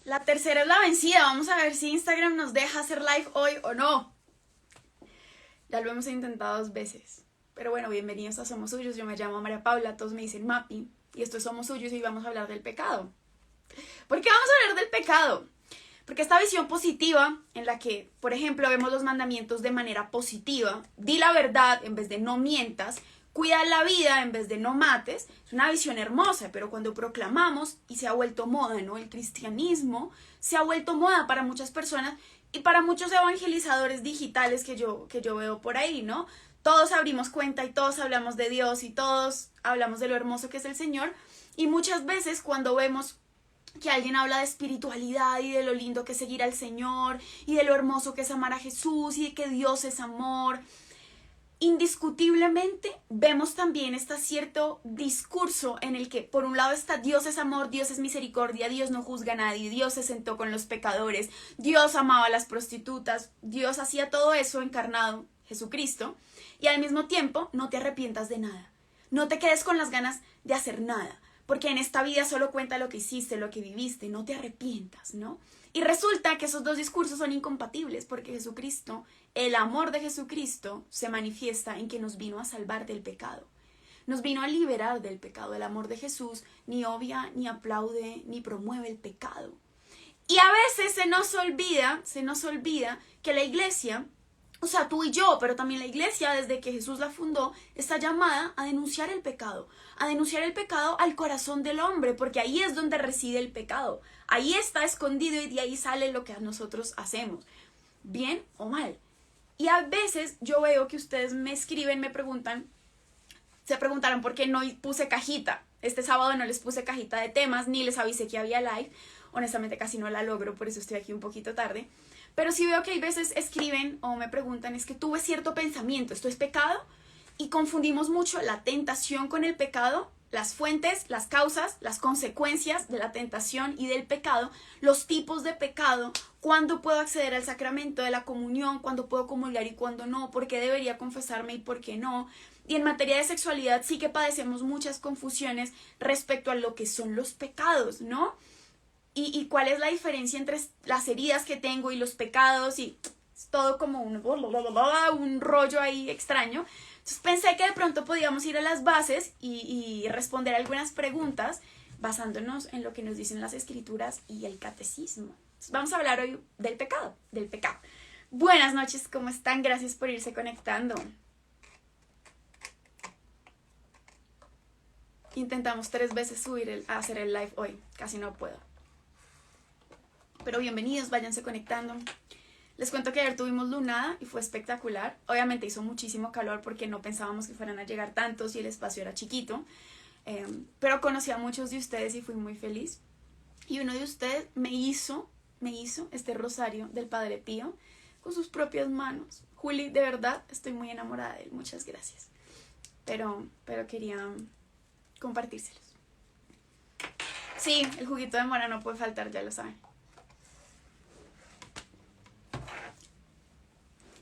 La tercera es la vencida. Vamos a ver si Instagram nos deja hacer live hoy o no. Ya lo hemos intentado 2 veces. Pero bueno, bienvenidos a Somos Suyos. Yo me llamo María Paula, todos me dicen Mapi. Y esto es Somos Suyos y vamos a hablar del pecado. ¿Por qué vamos a hablar del pecado? Porque esta visión positiva, en la que, por ejemplo, vemos los mandamientos de manera positiva, di la verdad en vez de no mientas, cuida la vida en vez de no mates, es una visión hermosa, pero cuando proclamamos, y se ha vuelto moda, ¿no? El cristianismo se ha vuelto moda para muchas personas y para muchos evangelizadores digitales que yo veo por ahí, ¿no? Todos abrimos cuenta y todos hablamos de Dios y todos hablamos de lo hermoso que es el Señor, y muchas veces cuando vemos que alguien habla de espiritualidad y de lo lindo que es seguir al Señor y de lo hermoso que es amar a Jesús y de que Dios es amor, indiscutiblemente vemos también este cierto discurso en el que por un lado está Dios es amor, Dios es misericordia, Dios no juzga a nadie, Dios se sentó con los pecadores, Dios amaba a las prostitutas, Dios hacía todo eso encarnado, Jesucristo, y al mismo tiempo no te arrepientas de nada, no te quedes con las ganas de hacer nada, porque en esta vida solo cuenta lo que hiciste, lo que viviste, no te arrepientas, ¿no? Y resulta que esos dos discursos son incompatibles, porque Jesucristo, el amor de Jesucristo, se manifiesta en que nos vino a salvar del pecado. Nos vino a liberar del pecado. El amor de Jesús ni obvia, ni aplaude, ni promueve el pecado. Y a veces se nos olvida que la iglesia, o sea, tú y yo, pero también la iglesia, desde que Jesús la fundó, está llamada a denunciar el pecado al corazón del hombre, porque ahí es donde reside el pecado. Ahí está escondido y de ahí sale lo que nosotros hacemos, bien o mal. Y a veces yo veo que ustedes me escriben, se preguntaron por qué no puse cajita. Este sábado no les puse cajita de temas, ni les avisé que había live. Honestamente casi no la logro, por eso estoy aquí un poquito tarde. Pero sí veo que hay veces escriben o me preguntan, es que tuve cierto pensamiento, ¿esto es pecado? Y confundimos mucho la tentación con el pecado, las fuentes, las causas, las consecuencias de la tentación y del pecado, los tipos de pecado, cuándo puedo acceder al sacramento de la comunión, cuándo puedo comulgar y cuándo no, por qué debería confesarme y por qué no. Y en materia de sexualidad sí que padecemos muchas confusiones respecto a lo que son los pecados, ¿no? Y cuál es la diferencia entre las heridas que tengo y los pecados, y es todo como un rollo ahí extraño. Entonces pensé que de pronto podíamos ir a las bases y responder algunas preguntas basándonos en lo que nos dicen las escrituras y el catecismo. Entonces vamos a hablar hoy del pecado. Buenas noches, ¿cómo están? Gracias por irse conectando. Intentamos 3 veces a hacer el live hoy, casi no puedo. Pero bienvenidos, váyanse conectando. Les cuento que ayer tuvimos lunada y fue espectacular. Obviamente hizo muchísimo calor porque no pensábamos que fueran a llegar tantos y el espacio era chiquito. Pero conocí a muchos de ustedes y fui muy feliz. Y uno de ustedes me hizo este rosario del Padre Pío con sus propias manos. Juli, de verdad, estoy muy enamorada de él. Muchas gracias. Pero quería compartírselos. Sí, el juguito de mora no puede faltar, ya lo saben.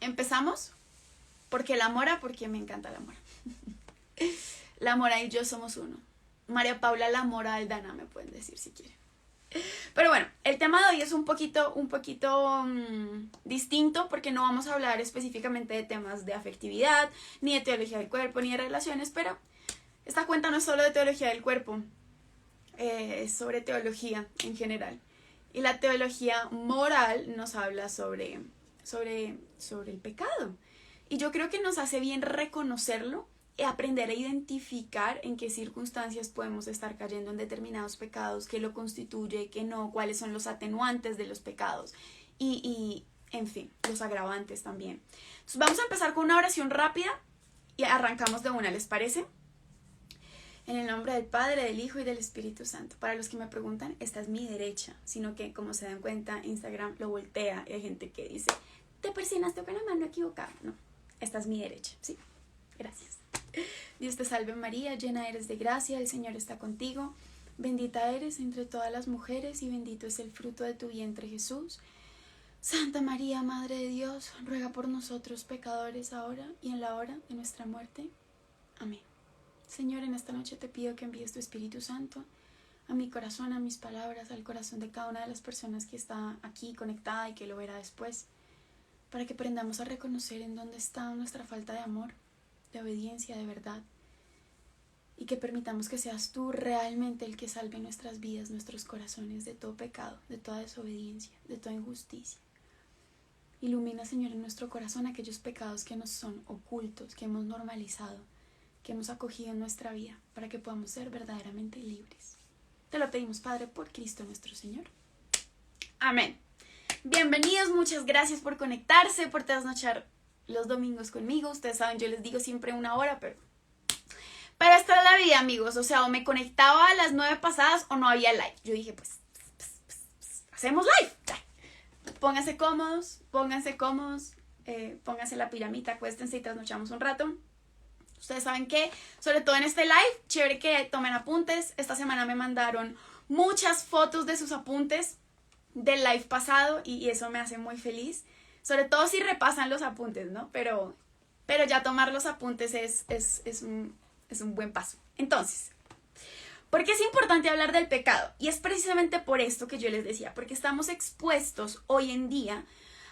Empezamos porque la mora, porque me encanta la mora. La mora y yo somos uno. María Paula la mora Aldana, me pueden decir si quieren. Pero bueno, el tema de hoy es un poquito distinto, porque no vamos a hablar específicamente de temas de afectividad, ni de teología del cuerpo, ni de relaciones, pero esta cuenta no es solo de teología del cuerpo, es sobre teología en general. Y la teología moral nos habla sobre el pecado. Y yo creo que nos hace bien reconocerlo y aprender a identificar en qué circunstancias podemos estar cayendo en determinados pecados, qué lo constituye, qué no, cuáles son los atenuantes de los pecados y en fin, los agravantes también. Entonces vamos a empezar con una oración rápida y arrancamos de una, ¿les parece? En el nombre del Padre, del Hijo y del Espíritu Santo. Para los que me preguntan, esta es mi derecha, sino que, como se dan cuenta, Instagram lo voltea y hay gente que dice, te persinaste con la mano equivocada. No, esta es mi derecha, ¿sí? Gracias. Dios te salve María, llena eres de gracia, el Señor está contigo. Bendita eres entre todas las mujeres y bendito es el fruto de tu vientre, Jesús. Santa María, Madre de Dios, ruega por nosotros pecadores ahora y en la hora de nuestra muerte. Amén. Señor, en esta noche te pido que envíes tu Espíritu Santo a mi corazón, a mis palabras, al corazón de cada una de las personas que está aquí conectada y que lo verá después, para que aprendamos a reconocer en dónde está nuestra falta de amor, de obediencia, de verdad, y que permitamos que seas tú realmente el que salve nuestras vidas, nuestros corazones de todo pecado, de toda desobediencia, de toda injusticia. Ilumina, Señor, en nuestro corazón aquellos pecados que nos son ocultos, que hemos normalizado, que hemos acogido en nuestra vida, para que podamos ser verdaderamente libres. Te lo pedimos, Padre, por Cristo nuestro Señor. Amén. Bienvenidos, muchas gracias por conectarse, por trasnochar los domingos conmigo. Ustedes saben, yo les digo siempre 1 hora, pero esta es la vida, amigos. O sea, o me conectaba a las 9 pasadas o no había live. Yo dije, pues hacemos live. Pónganse cómodos, pónganse la pijamita, acuéstense y trasnochamos un rato. Ustedes saben que, sobre todo en este live, chévere que tomen apuntes. Esta semana me mandaron muchas fotos de sus apuntes del live pasado y eso me hace muy feliz. Sobre todo si repasan los apuntes, ¿no? Pero ya tomar los apuntes es un buen paso. Entonces, ¿por qué es importante hablar del pecado? Y es precisamente por esto que yo les decía, porque estamos expuestos hoy en día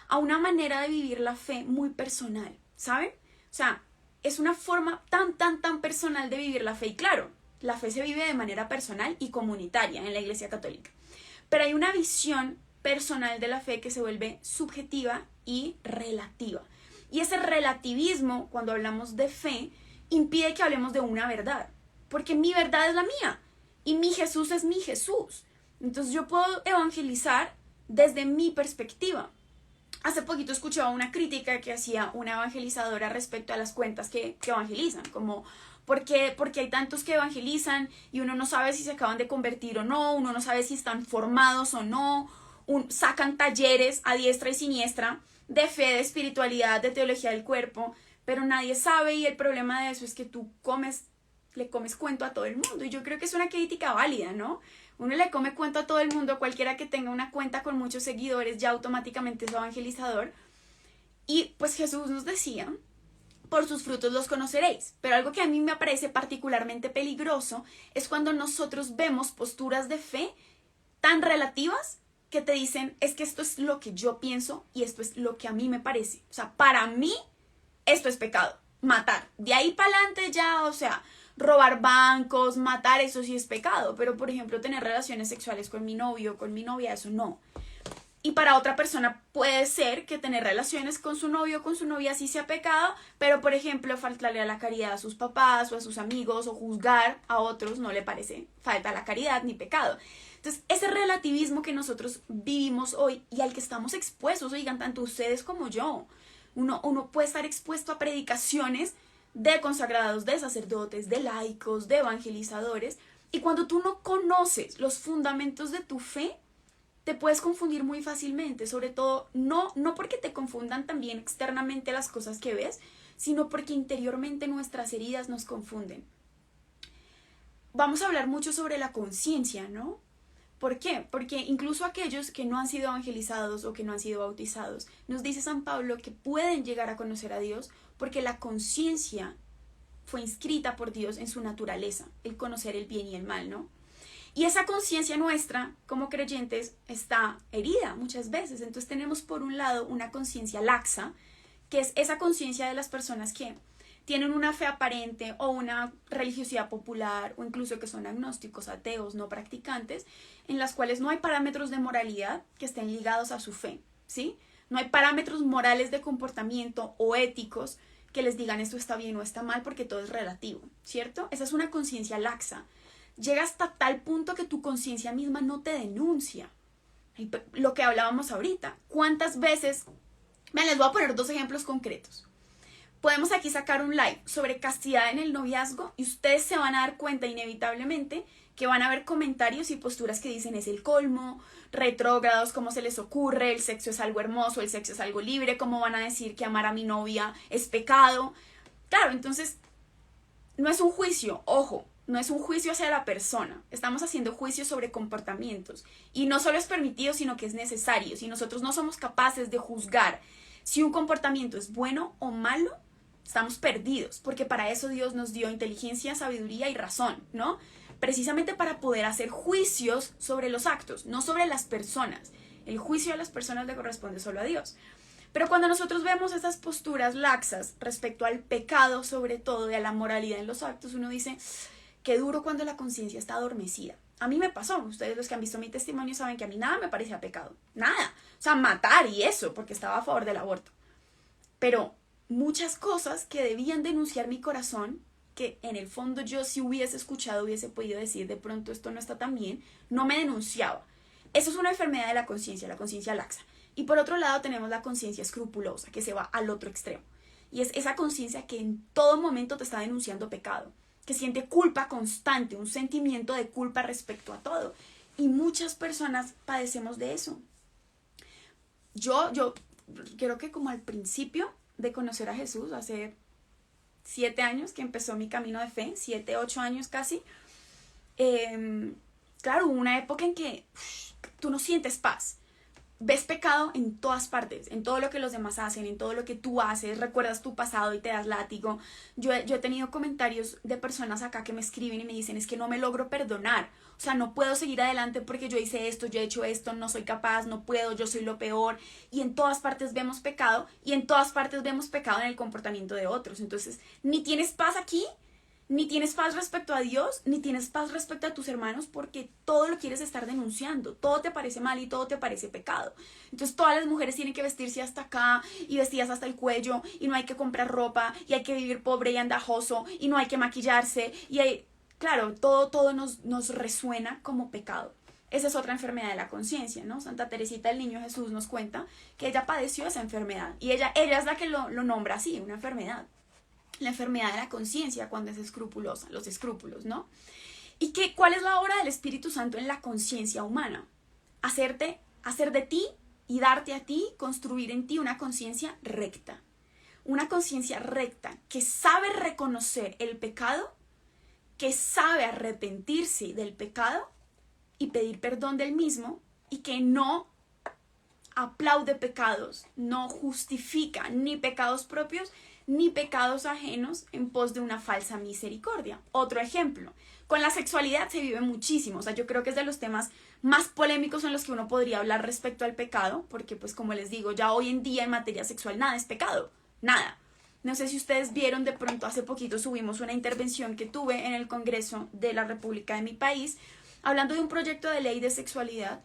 a una manera de vivir la fe muy personal, ¿saben? O sea, es una forma tan personal de vivir la fe. Y claro, la fe se vive de manera personal y comunitaria en la Iglesia Católica. Pero hay una visión personal de la fe que se vuelve subjetiva y relativa. Y ese relativismo, cuando hablamos de fe, impide que hablemos de una verdad. Porque mi verdad es la mía y mi Jesús es mi Jesús. Entonces yo puedo evangelizar desde mi perspectiva. Hace poquito escuchaba una crítica que hacía una evangelizadora respecto a las cuentas que evangelizan, como ¿por qué hay tantos que evangelizan y uno no sabe si se acaban de convertir o no, uno no sabe si están formados o no, sacan talleres a diestra y siniestra de fe, de espiritualidad, de teología del cuerpo, pero nadie sabe y el problema de eso es que tú le comes cuento a todo el mundo y yo creo que es una crítica válida, ¿no? Uno le come cuento a todo el mundo, cualquiera que tenga una cuenta con muchos seguidores ya automáticamente es evangelizador. Y pues Jesús nos decía, por sus frutos los conoceréis. Pero algo que a mí me parece particularmente peligroso es cuando nosotros vemos posturas de fe tan relativas que te dicen, es que esto es lo que yo pienso y esto es lo que a mí me parece. O sea, para mí esto es pecado, matar. De ahí para adelante ya, o sea, robar bancos, matar, eso sí es pecado, pero por ejemplo tener relaciones sexuales con mi novio, con mi novia, eso no. Y para otra persona puede ser que tener relaciones con su novio o con su novia sí sea pecado, pero por ejemplo faltarle a la caridad a sus papás o a sus amigos o juzgar a otros no le parece falta a la caridad ni pecado. Entonces ese relativismo que nosotros vivimos hoy y al que estamos expuestos, oigan, tanto ustedes como yo, uno puede estar expuesto a predicaciones de consagrados, de sacerdotes, de laicos, de evangelizadores, y cuando tú no conoces los fundamentos de tu fe, te puedes confundir muy fácilmente, sobre todo no porque te confundan también externamente las cosas que ves, sino porque interiormente nuestras heridas nos confunden. Vamos a hablar mucho sobre la conciencia, ¿no? ¿Por qué? Porque incluso aquellos que no han sido evangelizados o que no han sido bautizados, nos dice San Pablo que pueden llegar a conocer a Dios porque la conciencia fue inscrita por Dios en su naturaleza, el conocer el bien y el mal, ¿no? Y esa conciencia nuestra, como creyentes, está herida muchas veces. Entonces tenemos por un lado una conciencia laxa, que es esa conciencia de las personas que tienen una fe aparente o una religiosidad popular o incluso que son agnósticos, ateos, no practicantes, en las cuales no hay parámetros de moralidad que estén ligados a su fe, ¿sí? No hay parámetros morales de comportamiento o éticos que les digan esto está bien o está mal porque todo es relativo, ¿cierto? Esa es una conciencia laxa. Llega hasta tal punto que tu conciencia misma no te denuncia. Lo que hablábamos ahorita. ¿Cuántas veces? Vean, les voy a poner 2 ejemplos concretos. Podemos aquí sacar un live sobre castidad en el noviazgo y ustedes se van a dar cuenta inevitablemente que van a haber comentarios y posturas que dicen es el colmo, retrógrados, cómo se les ocurre, el sexo es algo hermoso, el sexo es algo libre, cómo van a decir que amar a mi novia es pecado. Claro, entonces no es un juicio, ojo, no es un juicio hacia la persona, estamos haciendo juicios sobre comportamientos y no solo es permitido sino que es necesario. Si nosotros no somos capaces de juzgar si un comportamiento es bueno o malo, estamos perdidos, porque para eso Dios nos dio inteligencia, sabiduría y razón, ¿no? precisamente para poder hacer juicios sobre los actos, no sobre las personas. El juicio de las personas le corresponde solo a Dios. Pero cuando nosotros vemos esas posturas laxas respecto al pecado, sobre todo, y a la moralidad en los actos, uno dice, qué duro cuando la conciencia está adormecida. A mí me pasó, ustedes los que han visto mi testimonio saben que a mí nada me parecía pecado, nada. O sea, matar y eso, porque estaba a favor del aborto. Pero muchas cosas que debían denunciar mi corazón, que en el fondo yo si hubiese escuchado, hubiese podido decir, de pronto esto no está tan bien, no me denunciaba. Eso es una enfermedad de la conciencia laxa. Y por otro lado tenemos la conciencia escrupulosa, que se va al otro extremo. Y es esa conciencia que en todo momento te está denunciando pecado, que siente culpa constante, un sentimiento de culpa respecto a todo. Y muchas personas padecemos de eso. Yo creo que como al principio de conocer a Jesús, hace 7 años que empezó mi camino de fe, 7, 8 años casi, claro, hubo una época en que tú no sientes paz. Ves pecado en todas partes, en todo lo que los demás hacen, en todo lo que tú haces, recuerdas tu pasado y te das látigo. Yo he tenido comentarios de personas acá que me escriben y me dicen, es que no me logro perdonar, o sea, no puedo seguir adelante porque yo hice esto, yo he hecho esto, no soy capaz, no puedo, yo soy lo peor. Y en todas partes vemos pecado y en todas partes vemos pecado en el comportamiento de otros. Entonces, ni tienes paz aquí, ni tienes paz respecto a Dios, ni tienes paz respecto a tus hermanos, porque todo lo quieres estar denunciando, todo te parece mal y todo te parece pecado. Entonces todas las mujeres tienen que vestirse hasta acá y vestidas hasta el cuello, y no hay que comprar ropa, y hay que vivir pobre y andajoso, y no hay que maquillarse, y hay, claro, todo nos resuena como pecado. Esa es otra enfermedad de la conciencia, ¿no? Santa Teresita del Niño Jesús nos cuenta que ella padeció esa enfermedad, y ella es la que lo nombra así, una enfermedad. La enfermedad de la conciencia cuando es escrupulosa, los escrúpulos, ¿no? ¿Y cuál es la obra del Espíritu Santo en la conciencia humana? Hacer de ti y darte a ti, construir en ti una conciencia recta. Una conciencia recta que sabe reconocer el pecado, que sabe arrepentirse del pecado y pedir perdón del mismo, y que no aplaude pecados, no justifica ni pecados propios ni pecados ajenos en pos de una falsa misericordia. Otro ejemplo, con la sexualidad se vive muchísimo, o sea, yo creo que es de los temas más polémicos en los que uno podría hablar respecto al pecado, porque pues como les digo, ya hoy en día en materia sexual nada es pecado, nada. No sé si ustedes vieron, de pronto hace poquito subimos una intervención que tuve en el Congreso de la República de mi país, hablando de un proyecto de ley de sexualidad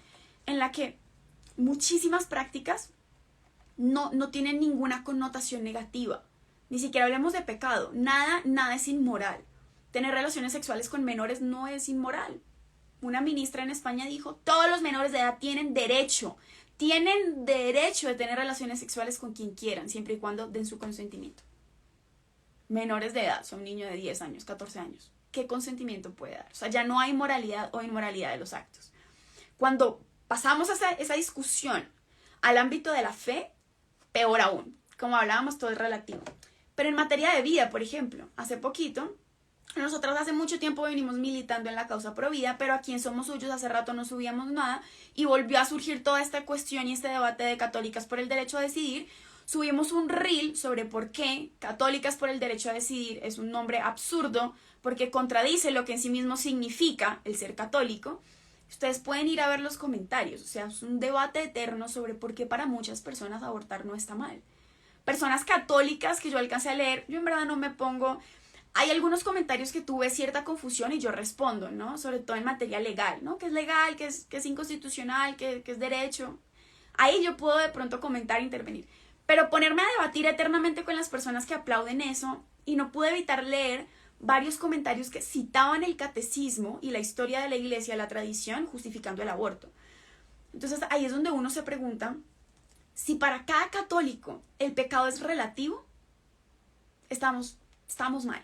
en la que muchísimas prácticas no tienen ninguna connotación negativa. Ni siquiera hablemos de pecado. Nada es inmoral. Tener relaciones sexuales con menores no es inmoral. Una ministra en España dijo, todos los menores de edad tienen derecho de tener relaciones sexuales con quien quieran, siempre y cuando den su consentimiento. Menores de edad, son niños de 10 años, 14 años. ¿Qué consentimiento puede dar? O sea, ya no hay moralidad o inmoralidad de los actos. Cuando pasamos esa discusión al ámbito de la fe, peor aún. Como hablábamos, todo es relativo. Pero en materia de vida, por ejemplo, hace poquito, nosotras hace mucho tiempo venimos militando en la causa pro vida, pero aquí en Somos Suyos hace rato no subíamos nada y volvió a surgir toda esta cuestión y este debate de Católicas por el Derecho a Decidir. Subimos un reel sobre por qué Católicas por el Derecho a Decidir es un nombre absurdo, porque contradice lo que en sí mismo significa el ser católico. Ustedes pueden ir a ver los comentarios, o sea, es un debate eterno sobre por qué para muchas personas abortar no está mal. Personas católicas que yo alcancé a leer, yo en verdad no me pongo... Hay algunos comentarios que tuve cierta confusión y yo respondo, ¿no? Sobre todo en materia legal, ¿no? Que es legal, que es inconstitucional, que es derecho. Ahí yo puedo de pronto comentar e intervenir. Pero ponerme a debatir eternamente con las personas que aplauden eso, y no pude evitar leer varios comentarios que citaban el catecismo y la historia de la iglesia, la tradición, justificando el aborto. Entonces ahí es donde uno se pregunta, si para cada católico el pecado es relativo, estamos mal,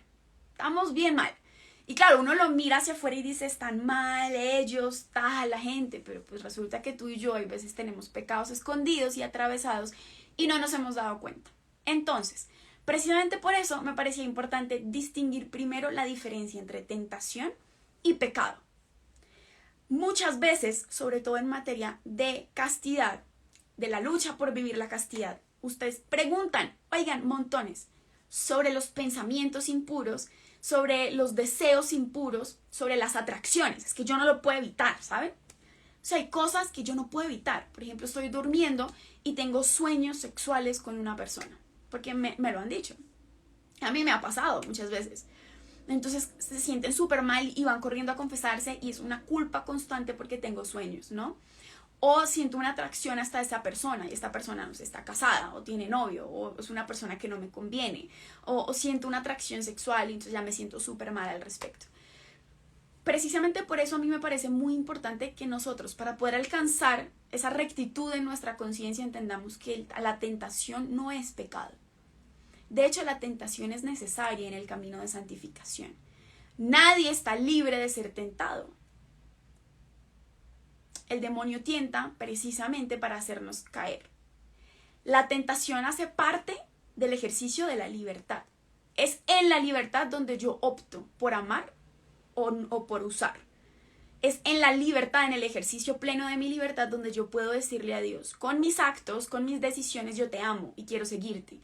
estamos bien mal. Y claro, uno lo mira hacia afuera y dice, están mal ellos, tal, la gente, pero pues resulta que tú y yo a veces tenemos pecados escondidos y atravesados y no nos hemos dado cuenta. Entonces, precisamente por eso me parecía importante distinguir primero la diferencia entre tentación y pecado. Muchas veces, sobre todo en materia de castidad, de la lucha por vivir la castidad, ustedes preguntan, oigan, montones, sobre los pensamientos impuros, sobre los deseos impuros, sobre las atracciones. Es que yo no lo puedo evitar, ¿saben? O sea, hay cosas que yo no puedo evitar. Por ejemplo, estoy durmiendo y tengo sueños sexuales con una persona, porque me lo han dicho. A mí me ha pasado muchas veces. Entonces se sienten súper mal y van corriendo a confesarse y es una culpa constante porque tengo sueños, ¿no? O siento una atracción hasta esa persona y esta persona no sé, está casada o tiene novio o es una persona que no me conviene. O siento una atracción sexual y entonces ya me siento súper mal al respecto. Precisamente por eso a mí me parece muy importante que nosotros, para poder alcanzar esa rectitud en nuestra conciencia, entendamos que la tentación no es pecado. De hecho, la tentación es necesaria en el camino de santificación. Nadie está libre de ser tentado. El demonio tienta precisamente para hacernos caer. La tentación hace parte del ejercicio de la libertad. Es en la libertad donde yo opto por amar o por usar. Es en la libertad, en el ejercicio pleno de mi libertad, donde yo puedo decirle a Dios, con mis actos, con mis decisiones, yo te amo y quiero seguirte.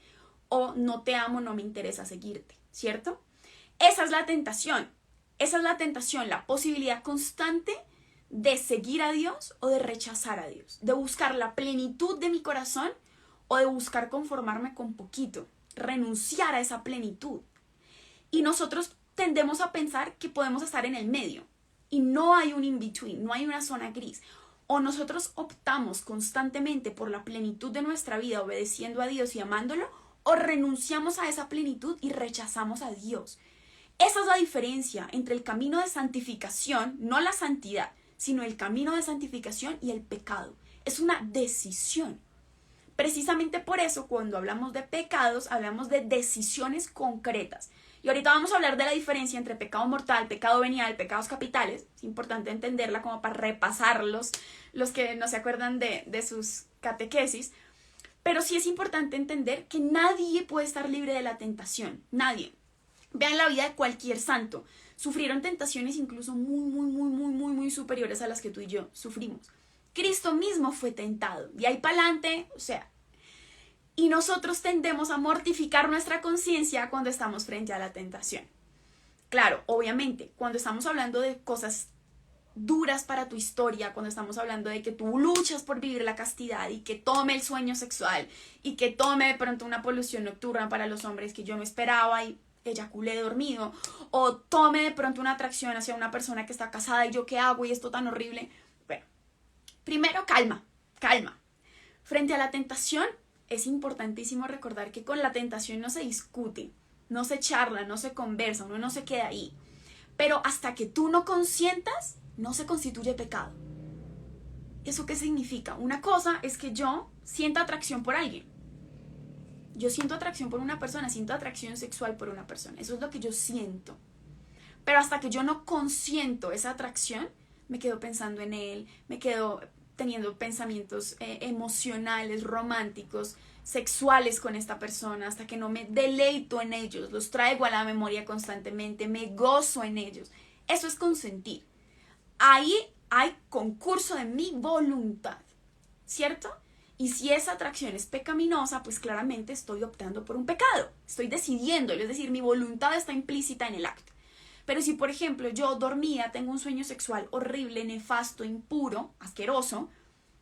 O no te amo, no me interesa seguirte, ¿cierto? Esa es la tentación. Esa es la tentación, la posibilidad constante de seguir a Dios o de rechazar a Dios, de buscar la plenitud de mi corazón o de buscar conformarme con poquito, renunciar a esa plenitud. Y nosotros tendemos a pensar que podemos estar en el medio y no hay un in-between, no hay una zona gris. O nosotros optamos constantemente por la plenitud de nuestra vida obedeciendo a Dios y amándolo, o renunciamos a esa plenitud y rechazamos a Dios. Esa es la diferencia entre el camino de santificación, no la santidad, sino el camino de santificación y el pecado. Es una decisión. Precisamente por eso, cuando hablamos de pecados, hablamos de decisiones concretas. Y ahorita vamos a hablar de la diferencia entre pecado mortal, pecado venial, pecados capitales. Es importante entenderla como para repasarlos, los que no se acuerdan de sus catequesis. Pero sí es importante entender que nadie puede estar libre de la tentación. Nadie. Vean la vida de cualquier santo. Sufrieron tentaciones incluso muy superiores a las que tú y yo sufrimos. Cristo mismo fue tentado. De ahí para adelante, o sea. Y nosotros tendemos a mortificar nuestra conciencia cuando estamos frente a la tentación. Claro, obviamente, cuando estamos hablando de cosas duras para tu historia, cuando estamos hablando de que tú luchas por vivir la castidad y que tome el sueño sexual y que tome de pronto una polución nocturna para los hombres que yo no esperaba y eyaculé dormido, o tome de pronto una atracción hacia una persona que está casada y yo qué hago y esto tan horrible. Bueno, primero calma. Frente a la tentación es importantísimo recordar que con la tentación no se discute, no se charla, no se conversa, uno no se queda ahí. Pero hasta que tú no consientas, no se constituye pecado. ¿Eso qué significa? Una cosa es que yo sienta atracción por alguien. Yo siento atracción por una persona, siento atracción sexual por una persona. Eso es lo que yo siento. Pero hasta que yo no consiento esa atracción, me quedo pensando en él, me quedo teniendo pensamientos emocionales, románticos, sexuales con esta persona, hasta que no me deleito en ellos, los traigo a la memoria constantemente, me gozo en ellos. Eso es consentir. Ahí hay concurso de mi voluntad, ¿cierto? Y si esa atracción es pecaminosa, pues claramente estoy optando por un pecado, estoy decidiéndolo, es decir, mi voluntad está implícita en el acto. Pero si, por ejemplo, yo dormía, tengo un sueño sexual horrible, nefasto, impuro, asqueroso,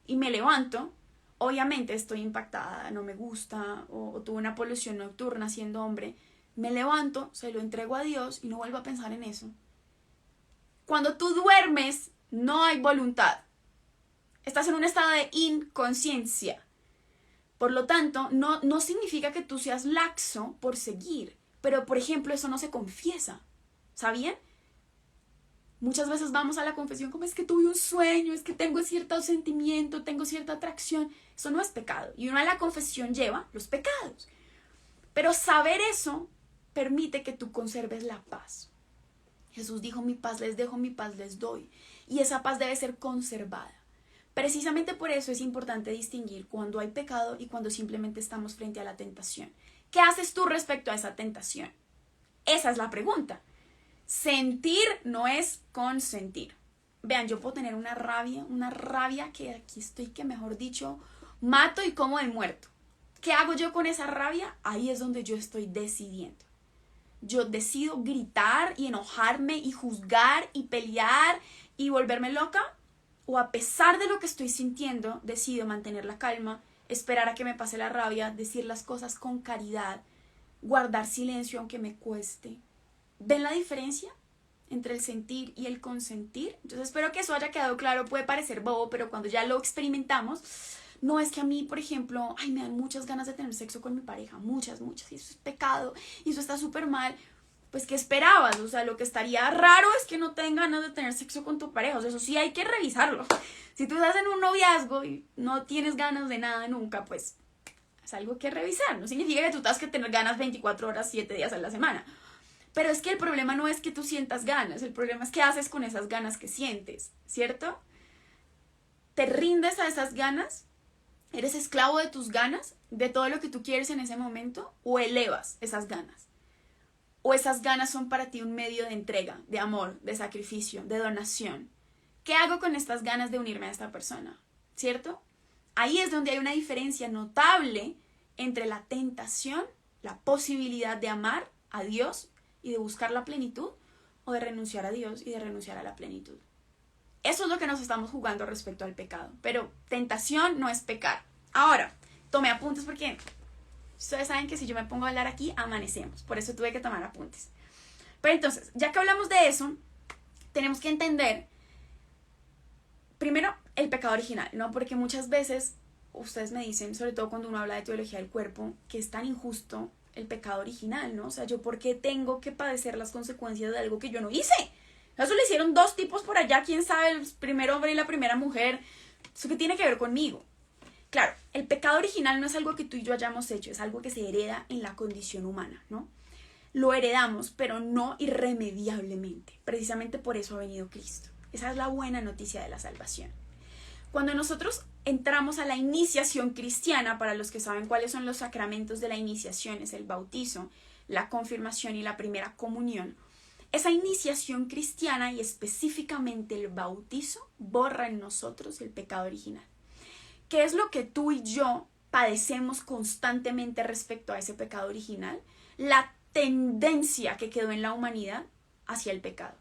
y me levanto, obviamente estoy impactada, no me gusta, o tuve una polución nocturna siendo hombre, me levanto, se lo entrego a Dios y no vuelvo a pensar en eso. Cuando tú duermes, no hay voluntad. Estás en un estado de inconsciencia. Por lo tanto, no significa que tú seas laxo por seguir. Pero, por ejemplo, eso no se confiesa. ¿Sabían? Muchas veces vamos a la confesión como es que tuve un sueño, es que tengo cierto sentimiento, tengo cierta atracción. Eso no es pecado. Y uno a la confesión lleva los pecados. Pero saber eso permite que tú conserves la paz. Jesús dijo, mi paz les dejo, mi paz les doy. Y esa paz debe ser conservada. Precisamente por eso es importante distinguir cuando hay pecado y cuando simplemente estamos frente a la tentación. ¿Qué haces tú respecto a esa tentación? Esa es la pregunta. Sentir no es consentir. Vean, yo puedo tener una rabia que aquí estoy que mejor dicho, mato y como de muerto. ¿Qué hago yo con esa rabia? Ahí es donde yo estoy decidiendo. yo decido gritar y enojarme y juzgar y pelear y volverme loca, o a pesar de lo que estoy sintiendo, decido mantener la calma, esperar a que me pase la rabia, decir las cosas con caridad, guardar silencio aunque me cueste. ¿Ven la diferencia entre el sentir y el consentir? Entonces espero que eso haya quedado claro. Puede parecer bobo, pero cuando ya lo experimentamos, no es que a mí, por ejemplo, me dan muchas ganas de tener sexo con mi pareja, muchas, y eso es pecado, y eso está súper mal. Pues, ¿qué esperabas? O sea, lo que estaría raro es que no tengas ganas de tener sexo con tu pareja. O sea, eso sí hay que revisarlo. Si tú estás en un noviazgo y no tienes ganas de nada nunca, pues es algo que revisar. No significa que tú tengas que tener ganas 24 horas, 7 días a la semana. Pero es que el problema no es que tú sientas ganas, el problema es qué haces con esas ganas que sientes, ¿cierto? ¿Te rindes a esas ganas? ¿Eres esclavo de tus ganas? ¿De todo lo que tú quieres en ese momento? ¿O elevas esas ganas? ¿O esas ganas son para ti un medio de entrega, de amor, de sacrificio, de donación? ¿Qué hago con estas ganas de unirme a esta persona? ¿Cierto? Ahí es donde hay una diferencia notable entre la tentación, la posibilidad de amar a Dios y de buscar la plenitud, o de renunciar a Dios y de renunciar a la plenitud. Eso es lo que nos estamos jugando respecto al pecado. Pero tentación no es pecar. Ahora, tomé apuntes porque ustedes saben que si yo me pongo a hablar aquí, amanecemos. Por eso tuve que tomar apuntes. Pero entonces, ya que hablamos de eso, tenemos que entender, primero, el pecado original, ¿no? Porque muchas veces ustedes me dicen, sobre todo cuando uno habla de teología del cuerpo, que es tan injusto el pecado original, ¿no? O sea, ¿yo por qué tengo que padecer las consecuencias de algo que yo no hice? Eso le hicieron dos tipos por allá, quién sabe, el primer hombre y la primera mujer. ¿Eso qué tiene que ver conmigo? Claro, el pecado original no es algo que tú y yo hayamos hecho, es algo que se hereda en la condición humana, ¿no? Lo heredamos, pero no irremediablemente. Precisamente por eso ha venido Cristo. Esa es la buena noticia de la salvación. Cuando nosotros entramos a la iniciación cristiana, para los que saben cuáles son los sacramentos de la iniciación, es el bautizo, la confirmación y la primera comunión. Esa iniciación cristiana y específicamente el bautizo borra en nosotros el pecado original. ¿Qué es lo que tú y yo padecemos constantemente respecto a ese pecado original? La tendencia que quedó en la humanidad hacia el pecado.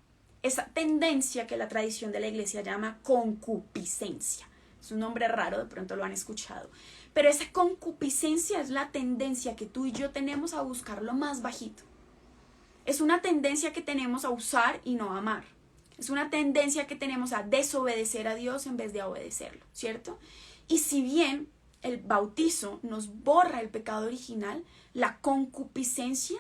Esa tendencia que la tradición de la iglesia llama concupiscencia. Es un nombre raro, de pronto lo han escuchado. Pero esa concupiscencia es la tendencia que tú y yo tenemos a buscar lo más bajito. Es una tendencia que tenemos a usar y no a amar. Es una tendencia que tenemos a desobedecer a Dios en vez de a obedecerlo, ¿cierto? Y si bien el bautizo nos borra el pecado original, la concupiscencia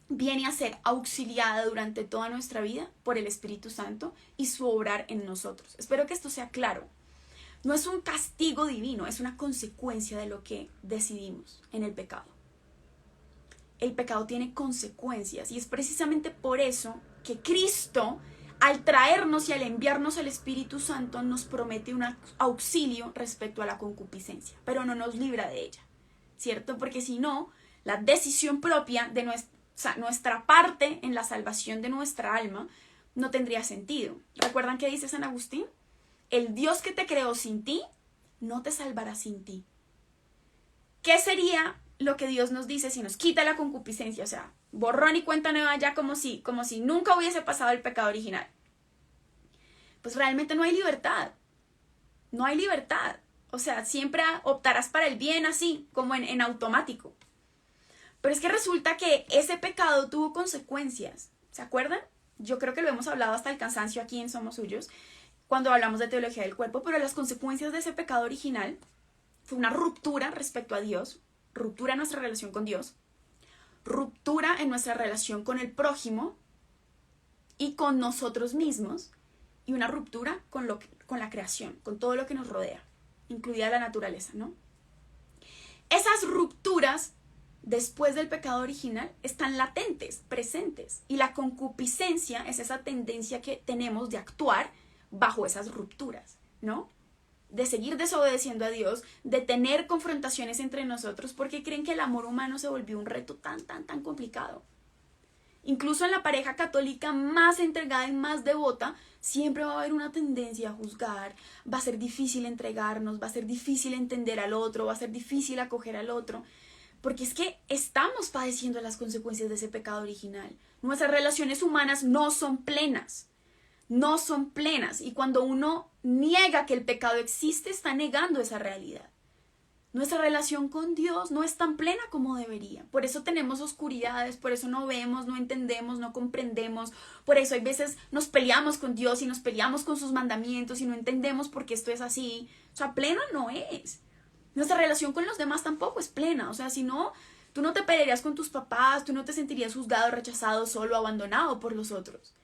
viene a ser auxiliada durante toda nuestra vida por el Espíritu Santo y su obrar en nosotros. Espero que esto sea claro. No es un castigo divino, es una consecuencia de lo que decidimos en el pecado. El pecado tiene consecuencias y es precisamente por eso que Cristo, al traernos y al enviarnos al Espíritu Santo, nos promete un auxilio respecto a la concupiscencia, pero no nos libra de ella, ¿cierto? Porque si no, la decisión propia de nuestra parte en la salvación de nuestra alma no tendría sentido. ¿Recuerdan qué dice San Agustín? El Dios que te creó sin ti, no te salvará sin ti. ¿Qué sería lo que Dios nos dice si nos quita la concupiscencia? O sea, borrón y cuenta nueva ya como si nunca hubiese pasado el pecado original. Pues realmente no hay libertad. No hay libertad. O sea, siempre optarás para el bien así, como en automático. Pero es que resulta que ese pecado tuvo consecuencias. ¿Se acuerdan? Yo creo que lo hemos hablado hasta el cansancio aquí en Somos Suyos, cuando hablamos de teología del cuerpo, pero las consecuencias de ese pecado original fue una ruptura respecto a Dios, ruptura en nuestra relación con Dios, ruptura en nuestra relación con el prójimo y con nosotros mismos, y una ruptura con la creación, con todo lo que nos rodea, incluida la naturaleza, ¿no? Esas rupturas, después del pecado original, están latentes, presentes, y la concupiscencia es esa tendencia que tenemos de actuar bajo esas rupturas, ¿no? De seguir desobedeciendo a Dios, de tener confrontaciones entre nosotros, porque creen que el amor humano se volvió un reto tan complicado. Incluso en la pareja católica más entregada y más devota, siempre va a haber una tendencia a juzgar, va a ser difícil entregarnos, va a ser difícil entender al otro, va a ser difícil acoger al otro. porque es que estamos padeciendo las consecuencias de ese pecado original. Nuestras relaciones humanas no son plenas. No son plenas. Y cuando uno niega que el pecado existe, está negando esa realidad. Nuestra relación con Dios no es tan plena como debería. Por eso tenemos oscuridades, por eso no vemos, no entendemos, no comprendemos. Por eso hay veces nos peleamos con Dios y nos peleamos con sus mandamientos y no entendemos por qué esto es así. O sea, pleno no es. Nuestra relación con los demás tampoco es plena. O sea, si no, tú no te pelearías con tus papás, tú no te sentirías juzgado, rechazado, solo, abandonado por los otros.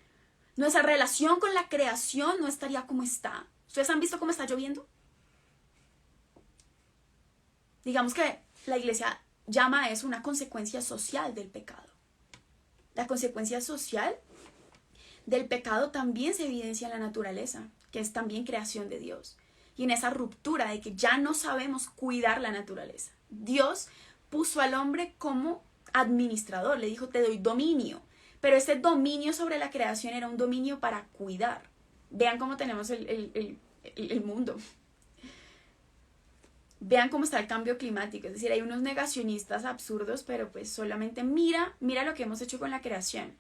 Nuestra relación con la creación no estaría como está. ¿Ustedes han visto cómo está lloviendo? Digamos que la iglesia llama a eso una consecuencia social del pecado. La consecuencia social del pecado también se evidencia en la naturaleza, que es también creación de Dios. Y en esa ruptura de que ya no sabemos cuidar la naturaleza. Dios puso al hombre como administrador, le dijo, te doy dominio. Pero ese dominio sobre la creación era un dominio para cuidar. Vean cómo tenemos el mundo. Vean cómo está el cambio climático. Es decir, hay unos negacionistas absurdos, pero pues solamente mira lo que hemos hecho con la creación.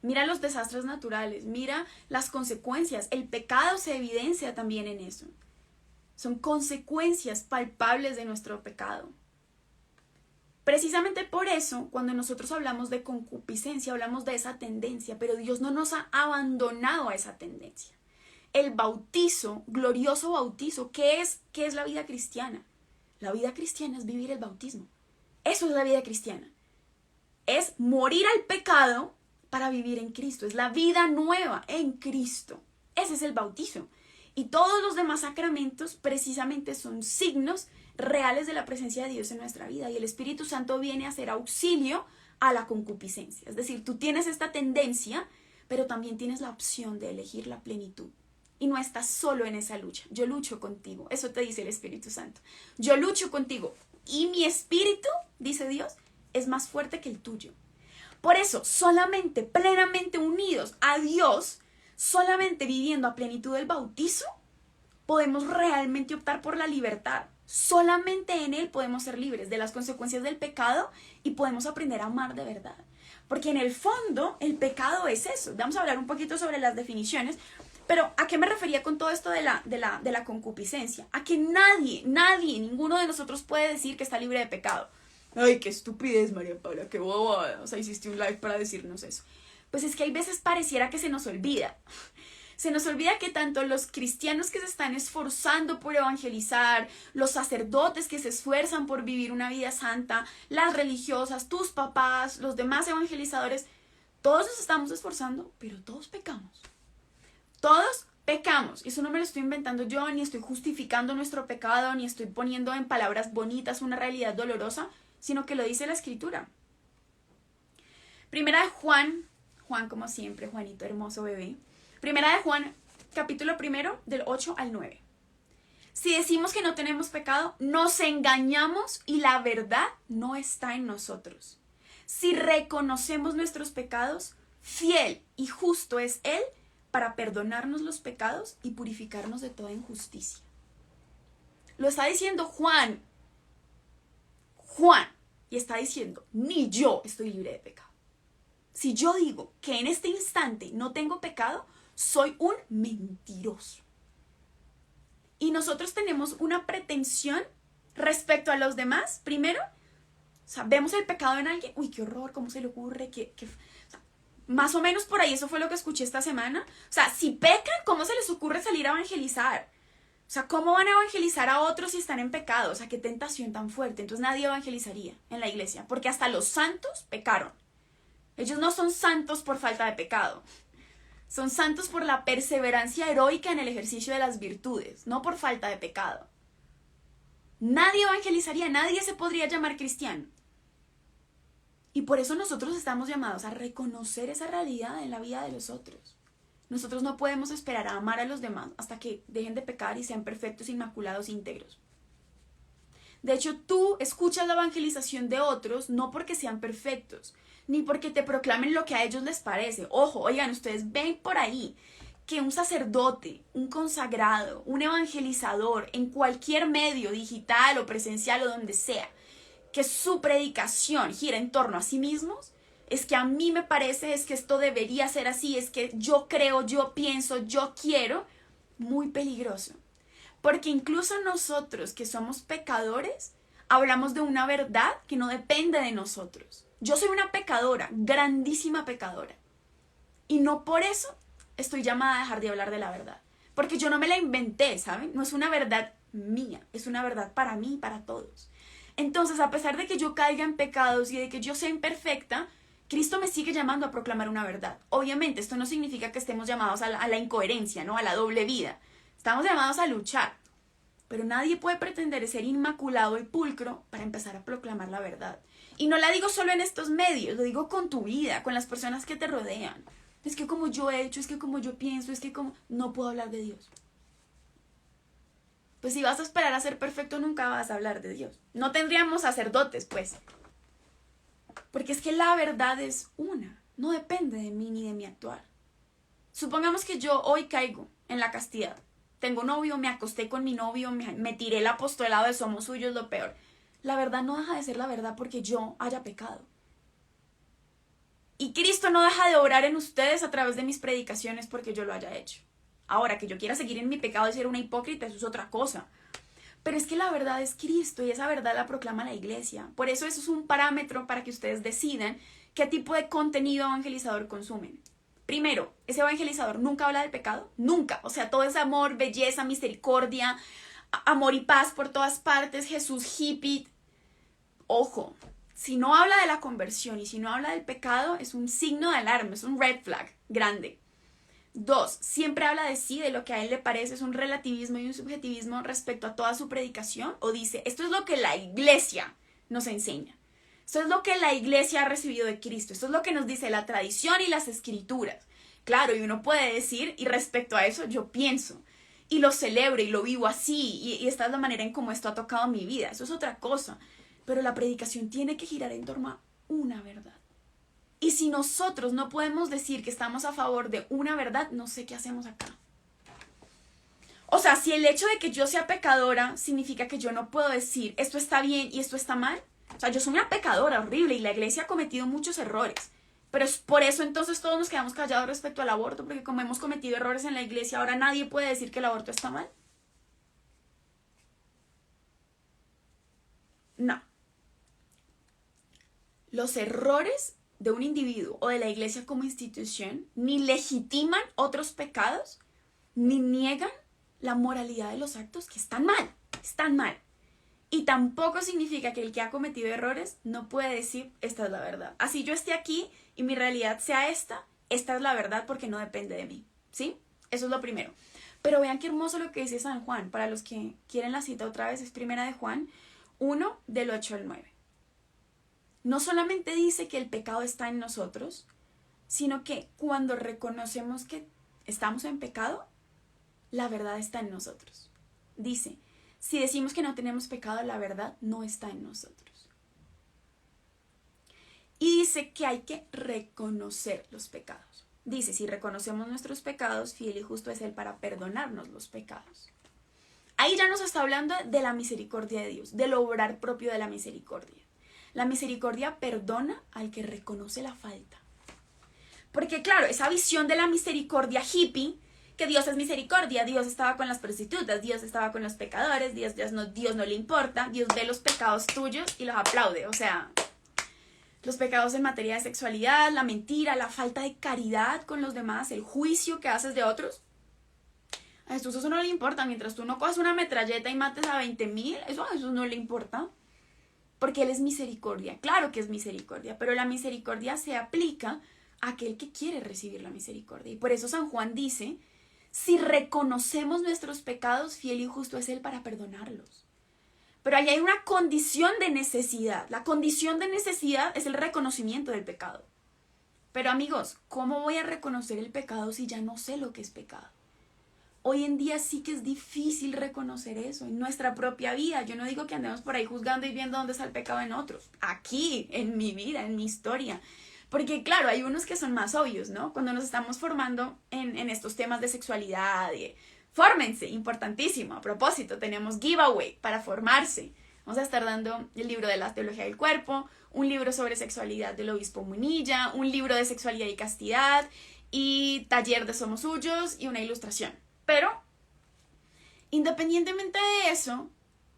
Mira los desastres naturales, mira las consecuencias. El pecado se evidencia también en eso. Son consecuencias palpables de nuestro pecado. Precisamente por eso, cuando nosotros hablamos de concupiscencia, hablamos de esa tendencia, pero Dios no nos ha abandonado a esa tendencia. El bautizo, glorioso bautizo, ¿qué es la vida cristiana? La vida cristiana es vivir el bautismo. Eso es la vida cristiana. Es morir al pecado para vivir en Cristo. Es la vida nueva en Cristo. Ese es el bautizo. Y todos los demás sacramentos precisamente son signos reales de la presencia de Dios en nuestra vida. Y el Espíritu Santo viene a ser auxilio a la concupiscencia. Es decir, tú tienes esta tendencia, pero también tienes la opción de elegir la plenitud. Y no estás solo en esa lucha. Yo lucho contigo. Eso te dice el Espíritu Santo. Yo lucho contigo. Y mi espíritu, dice Dios, es más fuerte que el tuyo. Por eso, solamente plenamente unidos a Dios, solamente viviendo a plenitud del bautizo, podemos realmente optar por la libertad. Solamente en Él podemos ser libres de las consecuencias del pecado y podemos aprender a amar de verdad. Porque en el fondo, el pecado es eso. Vamos a hablar un poquito sobre las definiciones. Pero ¿a qué me refería con todo esto de la concupiscencia? A que nadie, ninguno de nosotros puede decir que está libre de pecado. Ay, qué estupidez, María Paula, qué boba. O sea, hiciste un live para decirnos eso. Pues es que hay veces pareciera que se nos olvida. Se nos olvida que tanto los cristianos que se están esforzando por evangelizar, los sacerdotes que se esfuerzan por vivir una vida santa, las religiosas, tus papás, los demás evangelizadores, todos nos estamos esforzando, pero todos pecamos. Todos pecamos. Eso no me lo estoy inventando yo, ni estoy justificando nuestro pecado, ni estoy poniendo en palabras bonitas una realidad dolorosa, sino que lo dice la Escritura. Primera de Juan como siempre, Juanito, hermoso bebé. Primera de Juan, capítulo 1, del 8 al 9. Si decimos que no tenemos pecado, nos engañamos y la verdad no está en nosotros. Si reconocemos nuestros pecados, fiel y justo es Él para perdonarnos los pecados y purificarnos de toda injusticia. Lo está diciendo Juan. Y está diciendo, ni yo estoy libre de pecado. Si yo digo que en este instante no tengo pecado, soy un mentiroso. Y nosotros tenemos una pretensión respecto a los demás. Primero, o sea, vemos el pecado en alguien. Uy, qué horror, ¿cómo se le ocurre? O sea, más o menos por ahí eso fue lo que escuché esta semana. O sea, si pecan, ¿cómo se les ocurre salir a evangelizar? O sea, ¿cómo van a evangelizar a otros si están en pecado? O sea, qué tentación tan fuerte. Entonces nadie evangelizaría en la iglesia, porque hasta los santos pecaron. Ellos no son santos por falta de pecado. Son santos por la perseverancia heroica en el ejercicio de las virtudes, no por falta de pecado. Nadie evangelizaría, nadie se podría llamar cristiano. Y por eso nosotros estamos llamados a reconocer esa realidad en la vida de los otros. Nosotros no podemos esperar a amar a los demás hasta que dejen de pecar y sean perfectos, inmaculados, íntegros. De hecho, tú escuchas la evangelización de otros no porque sean perfectos, ni porque te proclamen lo que a ellos les parece. Ojo, oigan, ustedes ven por ahí que un sacerdote, un consagrado, un evangelizador, en cualquier medio, digital o presencial o donde sea, que su predicación gira en torno a sí mismos, es que a mí me parece, es que esto debería ser así, es que yo creo, yo pienso, yo quiero, muy peligroso. Porque incluso nosotros que somos pecadores, hablamos de una verdad que no depende de nosotros. Yo soy una pecadora, grandísima pecadora. Y no por eso estoy llamada a dejar de hablar de la verdad. Porque yo no me la inventé, ¿saben? No es una verdad mía, es una verdad para mí y para todos. Entonces, a pesar de que yo caiga en pecados y de que yo sea imperfecta, Cristo me sigue llamando a proclamar una verdad. Obviamente, esto no significa que estemos llamados a la incoherencia, ¿no? A la doble vida. Estamos llamados a luchar. Pero nadie puede pretender ser inmaculado y pulcro para empezar a proclamar la verdad. Y no la digo solo en estos medios, lo digo con tu vida, con las personas que te rodean. Es que como yo he hecho, es que como yo pienso, es que como... No puedo hablar de Dios. Pues si vas a esperar a ser perfecto, nunca vas a hablar de Dios. No tendríamos sacerdotes, pues. Porque es que la verdad es una. No depende de mí ni de mi actuar. Supongamos que yo hoy caigo en la castidad. Tengo novio, me acosté con mi novio, me tiré el apostolado de somos suyos, lo peor. La verdad no deja de ser la verdad porque yo haya pecado. Y Cristo no deja de obrar en ustedes a través de mis predicaciones porque yo lo haya hecho. Ahora, que yo quiera seguir en mi pecado y ser una hipócrita, eso es otra cosa. Pero es que la verdad es Cristo y esa verdad la proclama la iglesia. Por eso es un parámetro para que ustedes decidan qué tipo de contenido evangelizador consumen. Primero, ese evangelizador nunca habla del pecado, nunca. O sea, todo es amor, belleza, misericordia, amor y paz por todas partes, Jesús hippie. Ojo, si no habla de la conversión y si no habla del pecado, es un signo de alarma, es un red flag grande. 2, siempre habla de sí, de lo que a él le parece, es un relativismo y un subjetivismo respecto a toda su predicación, o dice, esto es lo que la iglesia nos enseña. Esto es lo que la iglesia ha recibido de Cristo. Esto es lo que nos dice la tradición y las escrituras. Claro, y uno puede decir, y respecto a eso yo pienso, y lo celebro y lo vivo así, y esta es la manera en cómo esto ha tocado mi vida. Eso es otra cosa. Pero la predicación tiene que girar en torno a una verdad. Y si nosotros no podemos decir que estamos a favor de una verdad, no sé qué hacemos acá. O sea, si el hecho de que yo sea pecadora significa que yo no puedo decir esto está bien y esto está mal. O sea, yo soy una pecadora horrible y la iglesia ha cometido muchos errores. Pero es por eso entonces todos nos quedamos callados respecto al aborto, porque como hemos cometido errores en la iglesia, ahora nadie puede decir que el aborto está mal. No. Los errores de un individuo o de la iglesia como institución ni legitiman otros pecados, ni niegan la moralidad de los actos que están mal. Y tampoco significa que el que ha cometido errores no puede decir, esta es la verdad. Así yo esté aquí y mi realidad sea esta es la verdad porque no depende de mí, ¿sí? Eso es lo primero. Pero vean qué hermoso lo que dice San Juan. Para los que quieren la cita otra vez, es primera de Juan 1, del 8 al 9. No solamente dice que el pecado está en nosotros, sino que cuando reconocemos que estamos en pecado, la verdad está en nosotros. Dice, si decimos que no tenemos pecado, la verdad no está en nosotros. Y dice que hay que reconocer los pecados. Dice, si reconocemos nuestros pecados, fiel y justo es Él para perdonarnos los pecados. Ahí ya nos está hablando de la misericordia de Dios, del obrar propio de la misericordia. La misericordia perdona al que reconoce la falta. Porque claro, esa visión de la misericordia hippie, que Dios es misericordia, Dios estaba con las prostitutas, Dios estaba con los pecadores, Dios no le importa, Dios ve los pecados tuyos y los aplaude. O sea, los pecados en materia de sexualidad, la mentira, la falta de caridad con los demás, el juicio que haces de otros. A Jesús eso no le importa, mientras tú no cojas una metralleta y mates a 20,000, eso a Jesús no le importa. Porque Él es misericordia, claro que es misericordia, pero la misericordia se aplica a aquel que quiere recibir la misericordia. Y por eso San Juan dice, si reconocemos nuestros pecados, fiel y justo es Él para perdonarlos. Pero ahí hay una condición de necesidad. La condición de necesidad es el reconocimiento del pecado. Pero amigos, ¿cómo voy a reconocer el pecado si ya no sé lo que es pecado? Hoy en día sí que es difícil reconocer eso en nuestra propia vida. Yo no digo que andemos por ahí juzgando y viendo dónde está el pecado en otros. Aquí, en mi vida, en mi historia. Porque claro, hay unos que son más obvios, ¿no? Cuando nos estamos formando en estos temas de sexualidad, fórmense, importantísimo. A propósito, tenemos giveaway para formarse. Vamos a estar dando el libro de la teología del cuerpo, un libro sobre sexualidad del obispo Munilla, un libro de sexualidad y castidad, y taller de Somos Suyos y una ilustración. Pero, independientemente de eso,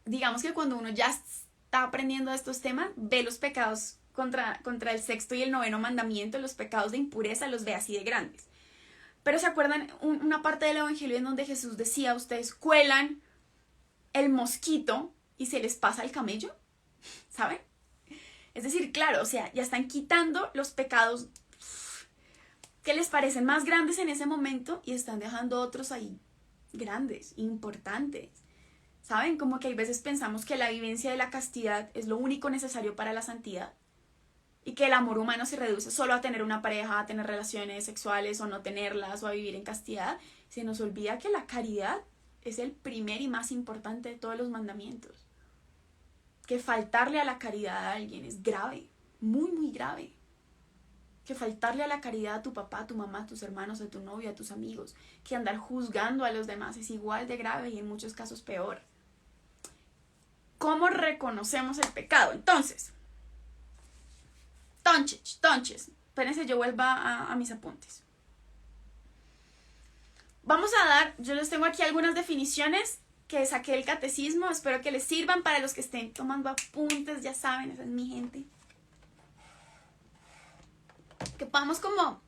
digamos que cuando uno ya está aprendiendo estos temas, ve los pecados contra el sexto y el noveno mandamiento, los pecados de impureza, los ve así de grandes. Pero ¿se acuerdan una parte del evangelio en donde Jesús decía, ustedes cuelan el mosquito y se les pasa el camello? ¿Saben? Es decir, claro, o sea, ya están quitando los pecados que les parecen más grandes en ese momento y están dejando otros ahí grandes, importantes. ¿Saben? Como que hay veces pensamos que la vivencia de la castidad es lo único necesario para la santidad y que el amor humano se reduce solo a tener una pareja, a tener relaciones sexuales o no tenerlas o a vivir en castidad. Se nos olvida que la caridad es el primer y más importante de todos los mandamientos. Que faltarle a la caridad a alguien es grave, muy, muy grave. Que faltarle a la caridad a tu papá, a tu mamá, a tus hermanos, a tu novio, a tus amigos, que andar juzgando a los demás es igual de grave y en muchos casos peor. ¿Cómo reconocemos el pecado? Entonces, tonches, espérense, yo vuelvo a mis apuntes. Vamos a dar, yo les tengo aquí algunas definiciones que saqué del catecismo, espero que les sirvan para los que estén tomando apuntes, ya saben, esa es mi gente. Que podamos como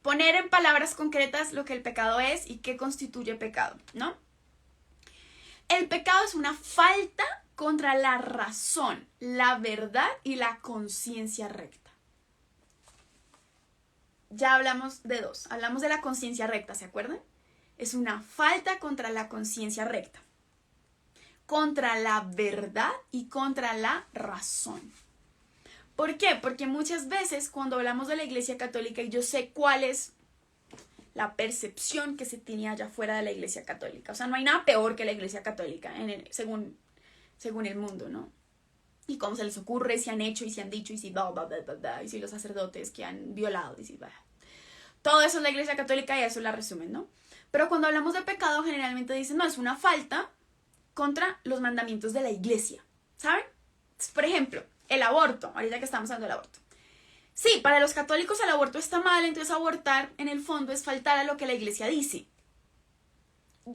poner en palabras concretas lo que el pecado es y qué constituye pecado, ¿no? El pecado es una falta contra la razón, la verdad y la conciencia recta. Ya hablamos de dos, hablamos de la conciencia recta, ¿se acuerdan? Es una falta contra la conciencia recta, contra la verdad y contra la razón. ¿Por qué? Porque muchas veces cuando hablamos de la Iglesia Católica, y yo sé cuál es la percepción que se tiene allá fuera de la Iglesia Católica. O sea, no hay nada peor que la Iglesia Católica, según el mundo, ¿no? Y cómo se les ocurre, si han hecho y si han dicho, y si y si los sacerdotes que han violado, y si todo eso es la Iglesia Católica y eso la resumen, ¿no? Pero cuando hablamos de pecado, generalmente dicen, no, es una falta contra los mandamientos de la Iglesia, ¿saben? Por ejemplo, el aborto, ahorita que estamos hablando del aborto. Sí, para los católicos el aborto está mal, entonces abortar en el fondo es faltar a lo que la Iglesia dice.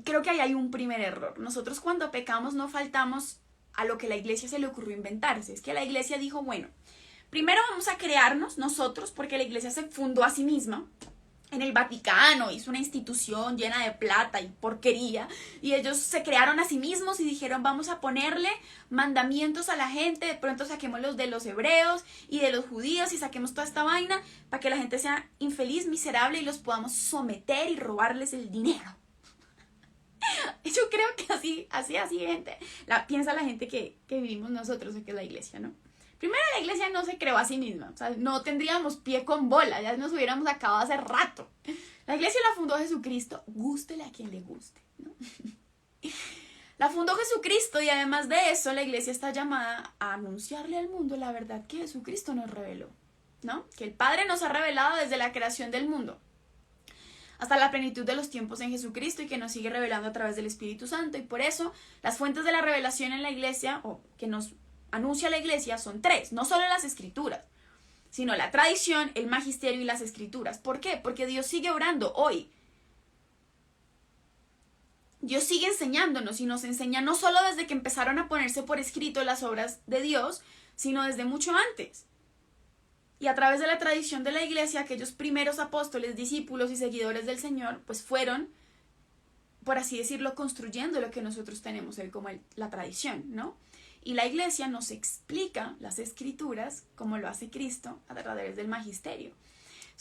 Creo que ahí hay un primer error. Nosotros cuando pecamos no faltamos a lo que la Iglesia se le ocurrió inventarse. Es que la Iglesia dijo, bueno, primero vamos a crearnos nosotros, porque la Iglesia se fundó a sí misma en el Vaticano, hizo una institución llena de plata y porquería, y ellos se crearon a sí mismos y dijeron, vamos a ponerle mandamientos a la gente, de pronto saquemos los de los hebreos y de los judíos y saquemos toda esta vaina para que la gente sea infeliz, miserable y los podamos someter y robarles el dinero. Yo creo que así gente, piensa la gente que vivimos nosotros, que es la Iglesia, ¿no? Primero, la Iglesia no se creó a sí misma, o sea, no tendríamos pie con bola, ya nos hubiéramos acabado hace rato. La Iglesia la fundó Jesucristo, gústele a quien le guste, ¿no? La fundó Jesucristo y además de eso, la Iglesia está llamada a anunciarle al mundo la verdad que Jesucristo nos reveló, ¿no? Que el Padre nos ha revelado desde la creación del mundo hasta la plenitud de los tiempos en Jesucristo y que nos sigue revelando a través del Espíritu Santo. Y por eso, las fuentes de la revelación en la Iglesia, o que nos anuncia la Iglesia, son tres, no solo las Escrituras, sino la tradición, el magisterio y las Escrituras. ¿Por qué? Porque Dios sigue orando hoy. Dios sigue enseñándonos y nos enseña no solo desde que empezaron a ponerse por escrito las obras de Dios, sino desde mucho antes. Y a través de la tradición de la Iglesia, aquellos primeros apóstoles, discípulos y seguidores del Señor, pues fueron, por así decirlo, construyendo lo que nosotros tenemos hoy como la tradición, ¿no? Y la Iglesia nos explica las Escrituras, como lo hace Cristo, a través del magisterio.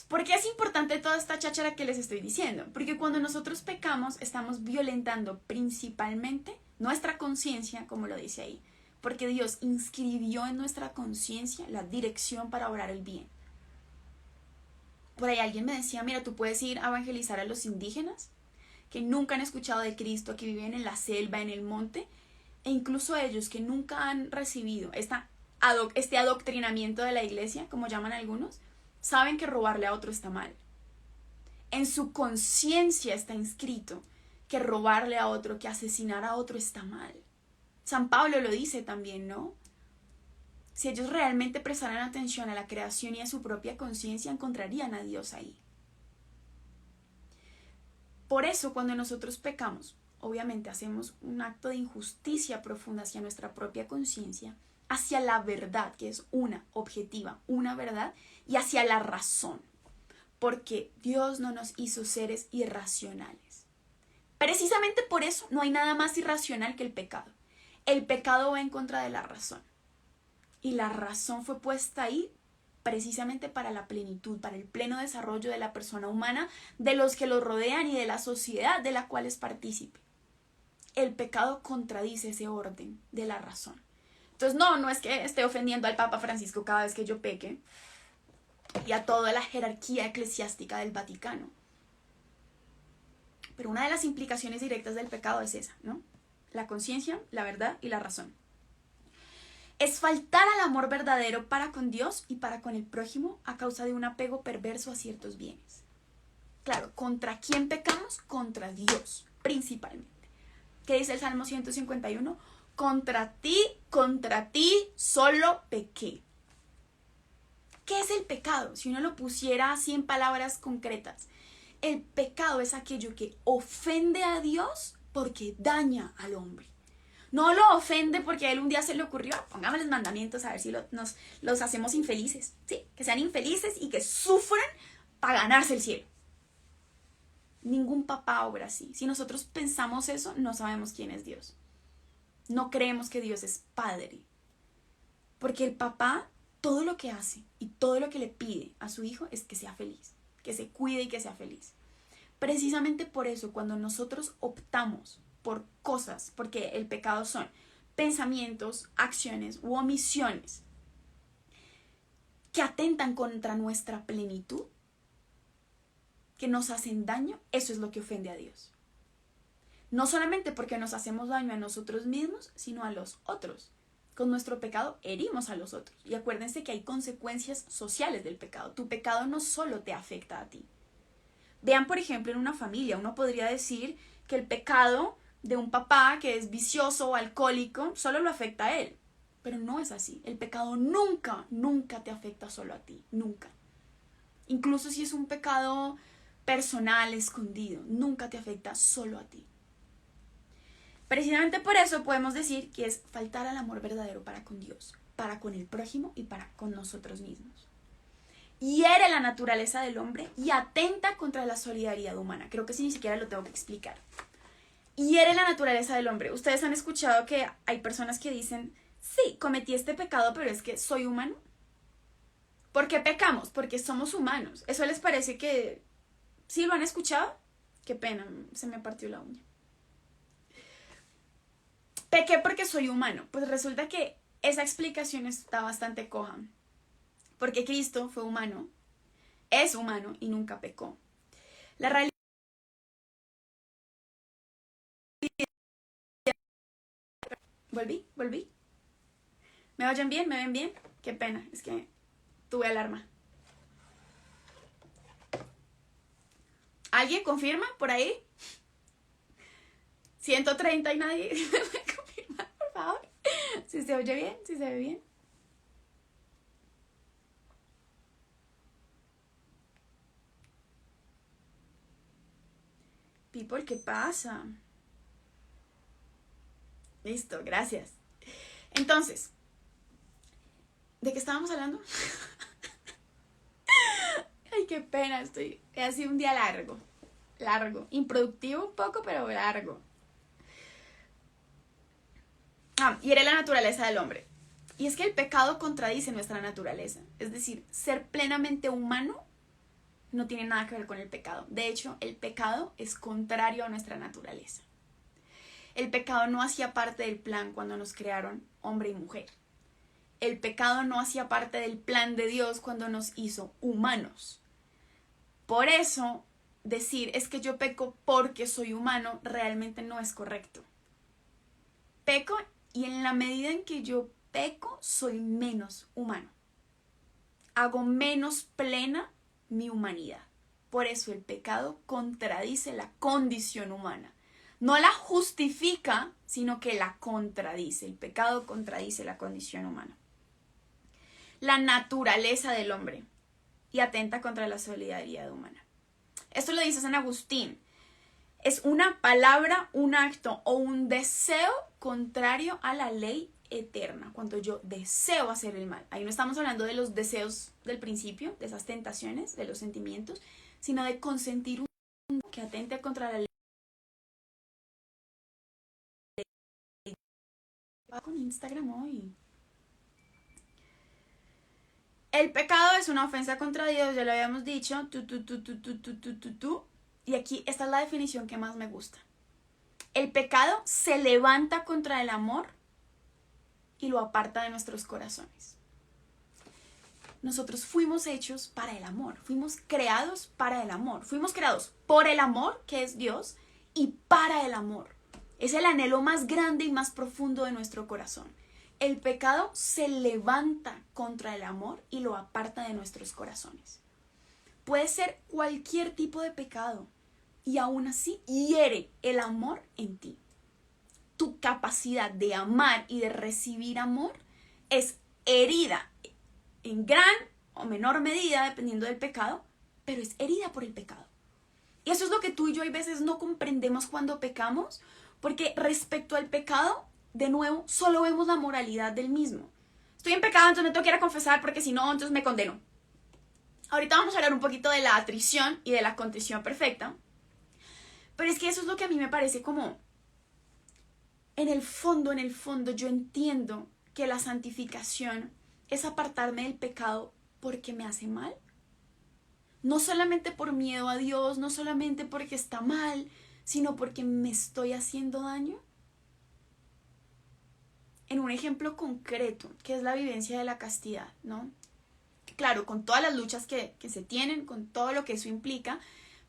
¿Por qué es importante toda esta cháchara que les estoy diciendo? Porque cuando nosotros pecamos, estamos violentando principalmente nuestra conciencia, como lo dice ahí. Porque Dios inscribió en nuestra conciencia la dirección para obrar el bien. Por ahí alguien me decía, mira, tú puedes ir a evangelizar a los indígenas que nunca han escuchado de Cristo, que viven en la selva, en el monte, e incluso ellos que nunca han recibido este adoctrinamiento de la Iglesia, como llaman algunos, saben que robarle a otro está mal. En su conciencia está inscrito que robarle a otro, que asesinar a otro está mal. San Pablo lo dice también, ¿no? Si ellos realmente prestaran atención a la creación y a su propia conciencia, encontrarían a Dios ahí. Por eso, cuando nosotros pecamos, obviamente hacemos un acto de injusticia profunda hacia nuestra propia conciencia, hacia la verdad, que es una objetiva, una verdad, y hacia la razón, porque Dios no nos hizo seres irracionales. Precisamente por eso no hay nada más irracional que el pecado. El pecado va en contra de la razón. Y la razón fue puesta ahí precisamente para la plenitud, para el pleno desarrollo de la persona humana, de los que lo rodean y de la sociedad de la cual es partícipe. El pecado contradice ese orden de la razón. Entonces, no es que esté ofendiendo al Papa Francisco cada vez que yo peque y a toda la jerarquía eclesiástica del Vaticano. Pero una de las implicaciones directas del pecado es esa, ¿no? La conciencia, la verdad y la razón. Es faltar al amor verdadero para con Dios y para con el prójimo a causa de un apego perverso a ciertos bienes. Claro, ¿contra quién pecamos? Contra Dios, principalmente. ¿Qué dice el Salmo 151? Contra ti solo pequé. ¿Qué es el pecado? Si uno lo pusiera así en palabras concretas. El pecado es aquello que ofende a Dios porque daña al hombre. No lo ofende porque a él un día se le ocurrió, pongámosles mandamientos a ver si los hacemos infelices. Sí, que sean infelices y que sufran para ganarse el cielo. Ningún papá obra así. Si nosotros pensamos eso, no sabemos quién es Dios. No creemos que Dios es padre. Porque el papá, todo lo que hace y todo lo que le pide a su hijo es que sea feliz, que se cuide y que sea feliz. Precisamente por eso, cuando nosotros optamos por cosas, porque el pecado son pensamientos, acciones u omisiones que atentan contra nuestra plenitud, que nos hacen daño, eso es lo que ofende a Dios. No solamente porque nos hacemos daño a nosotros mismos, sino a los otros. Con nuestro pecado herimos a los otros. Y acuérdense que hay consecuencias sociales del pecado. Tu pecado no solo te afecta a ti. Vean, por ejemplo, en una familia, uno podría decir que el pecado de un papá que es vicioso o alcohólico solo lo afecta a él. Pero no es así. El pecado nunca te afecta solo a ti. Nunca. Incluso si es un pecado personal, escondido, nunca te afecta solo a ti. Precisamente por eso podemos decir que es faltar al amor verdadero para con Dios, para con el prójimo y para con nosotros mismos. Hiere la naturaleza del hombre y atenta contra la solidaridad humana. Creo que sí, ni siquiera lo tengo que explicar. Hiere la naturaleza del hombre. Ustedes han escuchado que hay personas que dicen, sí, cometí este pecado, pero es que soy humano. ¿Por qué pecamos? Porque somos humanos. ¿Eso les parece que sí lo han escuchado? Qué pena, se me partió la uña. Pequé porque soy humano. Pues resulta que esa explicación está bastante coja. Porque Cristo fue humano, es humano y nunca pecó. La realidad... ¿Volví? ¿Me oyen bien? ¿Me ven bien? Qué pena, es que tuve alarma. ¿Alguien confirma por ahí? 130 y nadie me confirma, por favor. Si se oye bien, si se ve bien. People, ¿qué pasa? Listo, gracias. Entonces, ¿de qué estábamos hablando? Ay, qué pena, ha sido un día largo, improductivo un poco, pero largo. Hiere la naturaleza del hombre. Y es que el pecado contradice nuestra naturaleza. Es decir, ser plenamente humano no tiene nada que ver con el pecado. De hecho, el pecado es contrario a nuestra naturaleza. El pecado no hacía parte del plan cuando nos crearon hombre y mujer. El pecado no hacía parte del plan de Dios cuando nos hizo humanos. Por eso, decir es que yo peco porque soy humano realmente no es correcto. Peco y en la medida en que yo peco, soy menos humano. Hago menos plena mi humanidad. Por eso el pecado contradice la condición humana. No la justifica, sino que la contradice. El pecado contradice la condición humana. La naturaleza del hombre y atenta contra la solidaridad humana. Esto lo dice San Agustín. Es una palabra, un acto o un deseo contrario a la ley eterna. Cuando yo deseo hacer el mal. Ahí no estamos hablando de los deseos del principio, de esas tentaciones, de los sentimientos, sino de consentir un que atente contra la ley. Con Instagram hoy. El pecado es una ofensa contra Dios, ya lo habíamos dicho. Y aquí esta es la definición que más me gusta. El pecado se levanta contra el amor y lo aparta de nuestros corazones. Nosotros fuimos hechos para el amor, fuimos creados para el amor, fuimos creados por el amor, que es Dios, y para el amor. Es el anhelo más grande y más profundo de nuestro corazón. El pecado se levanta contra el amor y lo aparta de nuestros corazones. Puede ser cualquier tipo de pecado y aún así hiere el amor en ti. Tu capacidad de amar y de recibir amor es herida en gran o menor medida, dependiendo del pecado, pero es herida por el pecado. Y eso es lo que tú y yo a veces no comprendemos cuando pecamos, porque respecto al pecado, de nuevo, solo vemos la moralidad del mismo. Estoy en pecado, entonces me tengo que ir a confesar, porque si no, entonces me condeno. Ahorita vamos a hablar un poquito de la atrición y de la contrición perfecta, pero es que eso es lo que a mí me parece como, en el fondo, yo entiendo que la santificación es apartarme del pecado porque me hace mal. No solamente por miedo a Dios, no solamente porque está mal, sino porque me estoy haciendo daño. En un ejemplo concreto, que es la vivencia de la castidad, ¿no? Claro, con todas las luchas que se tienen, con todo lo que eso implica,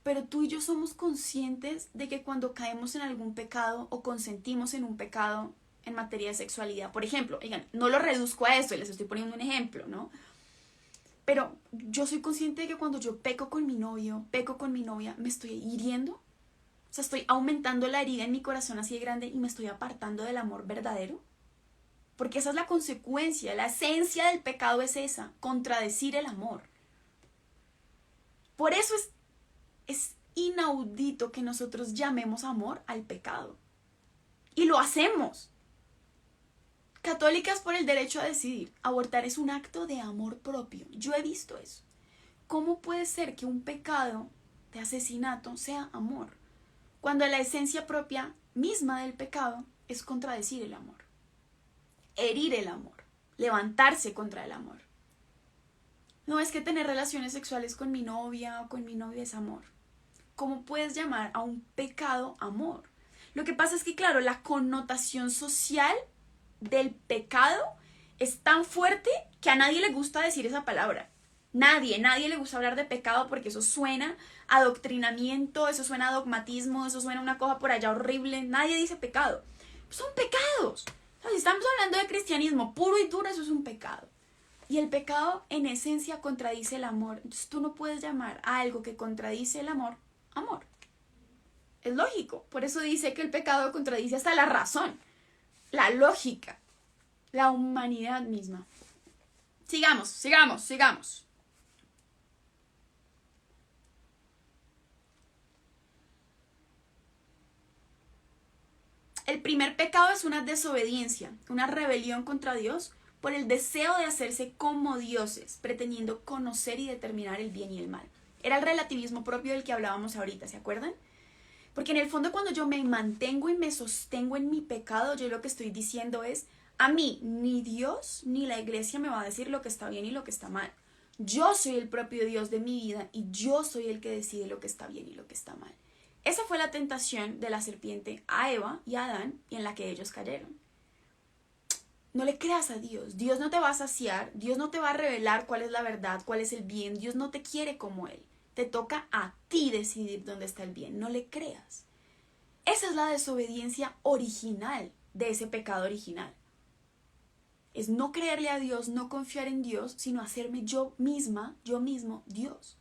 pero tú y yo somos conscientes de que cuando caemos en algún pecado o consentimos en un pecado en materia de sexualidad, por ejemplo, oigan, no lo reduzco a esto, les estoy poniendo un ejemplo, ¿no? Pero yo soy consciente de que cuando yo peco con mi novio, peco con mi novia, me estoy hiriendo. O sea, estoy aumentando la herida en mi corazón así de grande y me estoy apartando del amor verdadero. Porque esa es la consecuencia, la esencia del pecado es esa, contradecir el amor. Por eso es inaudito que nosotros llamemos amor al pecado. Y lo hacemos. Católicas por el derecho a decidir. Abortar es un acto de amor propio. Yo he visto eso. ¿Cómo puede ser que un pecado de asesinato sea amor? Cuando la esencia propia misma del pecado es contradecir el amor. Herir el amor. Levantarse contra el amor. No es que tener relaciones sexuales con mi novia o con mi novio es amor. ¿Cómo puedes llamar a un pecado amor? Lo que pasa es que, claro, la connotación social del pecado es tan fuerte que a nadie le gusta decir esa palabra. Nadie le gusta hablar de pecado porque eso suena a adoctrinamiento, eso suena a dogmatismo, eso suena a una cosa por allá horrible. Nadie dice pecado. Son pecados. O sea, si estamos hablando de cristianismo puro y duro, eso es un pecado. Y el pecado en esencia contradice el amor. Entonces tú no puedes llamar a algo que contradice el amor, amor. Es lógico. Por eso dice que el pecado contradice hasta la razón, la lógica, la humanidad misma. Sigamos. El primer pecado es una desobediencia, una rebelión contra Dios por el deseo de hacerse como dioses, pretendiendo conocer y determinar el bien y el mal. Era el relativismo propio del que hablábamos ahorita, ¿se acuerdan? Porque en el fondo cuando yo me mantengo y me sostengo en mi pecado, yo lo que estoy diciendo es, a mí ni Dios ni la iglesia me va a decir lo que está bien y lo que está mal. Yo soy el propio Dios de mi vida y yo soy el que decide lo que está bien y lo que está mal. Esa fue la tentación de la serpiente a Eva y a Adán y en la que ellos cayeron. No le creas a Dios. Dios no te va a saciar. Dios no te va a revelar cuál es la verdad, cuál es el bien. Dios no te quiere como Él. Te toca a ti decidir dónde está el bien. No le creas. Esa es la desobediencia original de ese pecado original. Es no creerle a Dios, no confiar en Dios, sino hacerme yo mismo, Dios.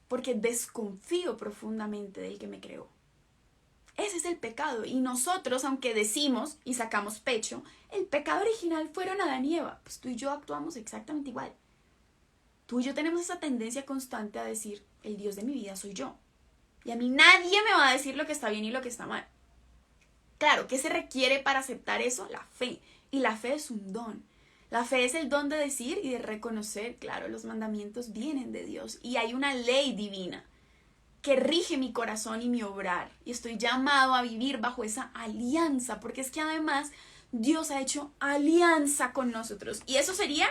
Porque desconfío profundamente del que me creó. Ese es el pecado. Y nosotros, aunque decimos y sacamos pecho, el pecado original fueron Adán y Eva. Pues tú y yo actuamos exactamente igual. Tú y yo tenemos esa tendencia constante a decir, el Dios de mi vida soy yo. Y a mí nadie me va a decir lo que está bien y lo que está mal. Claro, ¿qué se requiere para aceptar eso? La fe. Y la fe es un don. La fe es el don de decir y de reconocer, claro, los mandamientos vienen de Dios. Y hay una ley divina que rige mi corazón y mi obrar. Y estoy llamado a vivir bajo esa alianza, porque es que además Dios ha hecho alianza con nosotros. Y eso sería,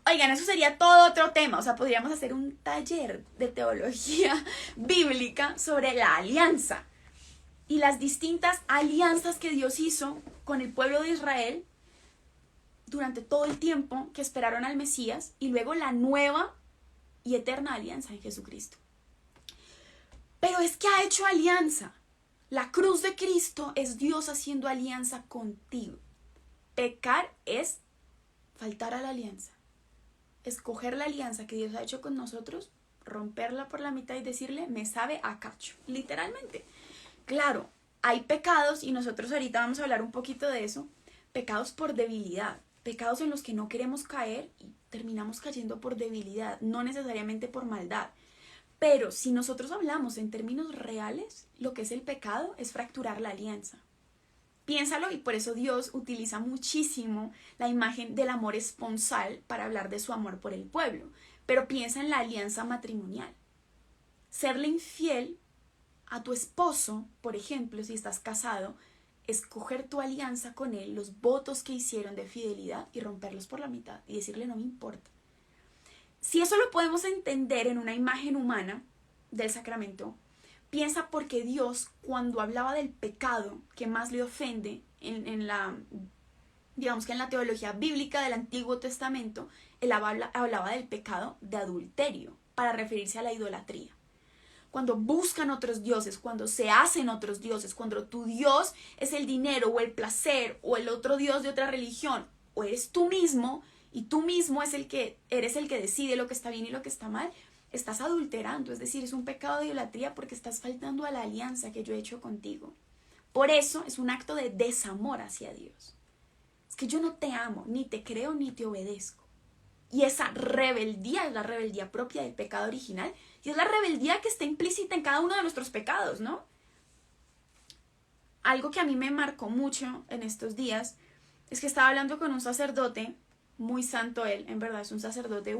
oigan, eso sería todo otro tema. O sea, podríamos hacer un taller de teología bíblica sobre la alianza y las distintas alianzas que Dios hizo con el pueblo de Israel durante todo el tiempo que esperaron al Mesías, y luego la nueva y eterna alianza en Jesucristo. Pero es que ha hecho alianza. La cruz de Cristo es Dios haciendo alianza contigo. Pecar es faltar a la alianza. Escoger la alianza que Dios ha hecho con nosotros, romperla por la mitad y decirle, me sabe a cacho, literalmente. Claro, hay pecados, y nosotros ahorita vamos a hablar un poquito de eso, pecados por debilidad, pecados en los que no queremos caer y terminamos cayendo por debilidad, no necesariamente por maldad. Pero si nosotros hablamos en términos reales, lo que es el pecado es fracturar la alianza. Piénsalo, y por eso Dios utiliza muchísimo la imagen del amor esponsal para hablar de su amor por el pueblo. Pero piensa en la alianza matrimonial. Serle infiel a tu esposo, por ejemplo, si estás casado, escoger tu alianza con él, los votos que hicieron de fidelidad, y romperlos por la mitad y decirle no me importa. Si eso lo podemos entender en una imagen humana del sacramento, piensa porque Dios, cuando hablaba del pecado que más le ofende digamos que en la teología bíblica del Antiguo Testamento, él hablaba del pecado de adulterio, para referirse a la idolatría. Cuando buscan otros dioses, cuando se hacen otros dioses, cuando tu Dios es el dinero o el placer o el otro Dios de otra religión, o eres tú mismo, y tú mismo eres el que decide lo que está bien y lo que está mal, estás adulterando. Es decir, es un pecado de idolatría porque estás faltando a la alianza que yo he hecho contigo. Por eso es un acto de desamor hacia Dios. Es que yo no te amo, ni te creo, ni te obedezco. Y esa rebeldía es la rebeldía propia del pecado original, y es la rebeldía que está implícita en cada uno de nuestros pecados, ¿no? Algo que a mí me marcó mucho en estos días es que estaba hablando con un sacerdote, muy santo él, en verdad es un sacerdote,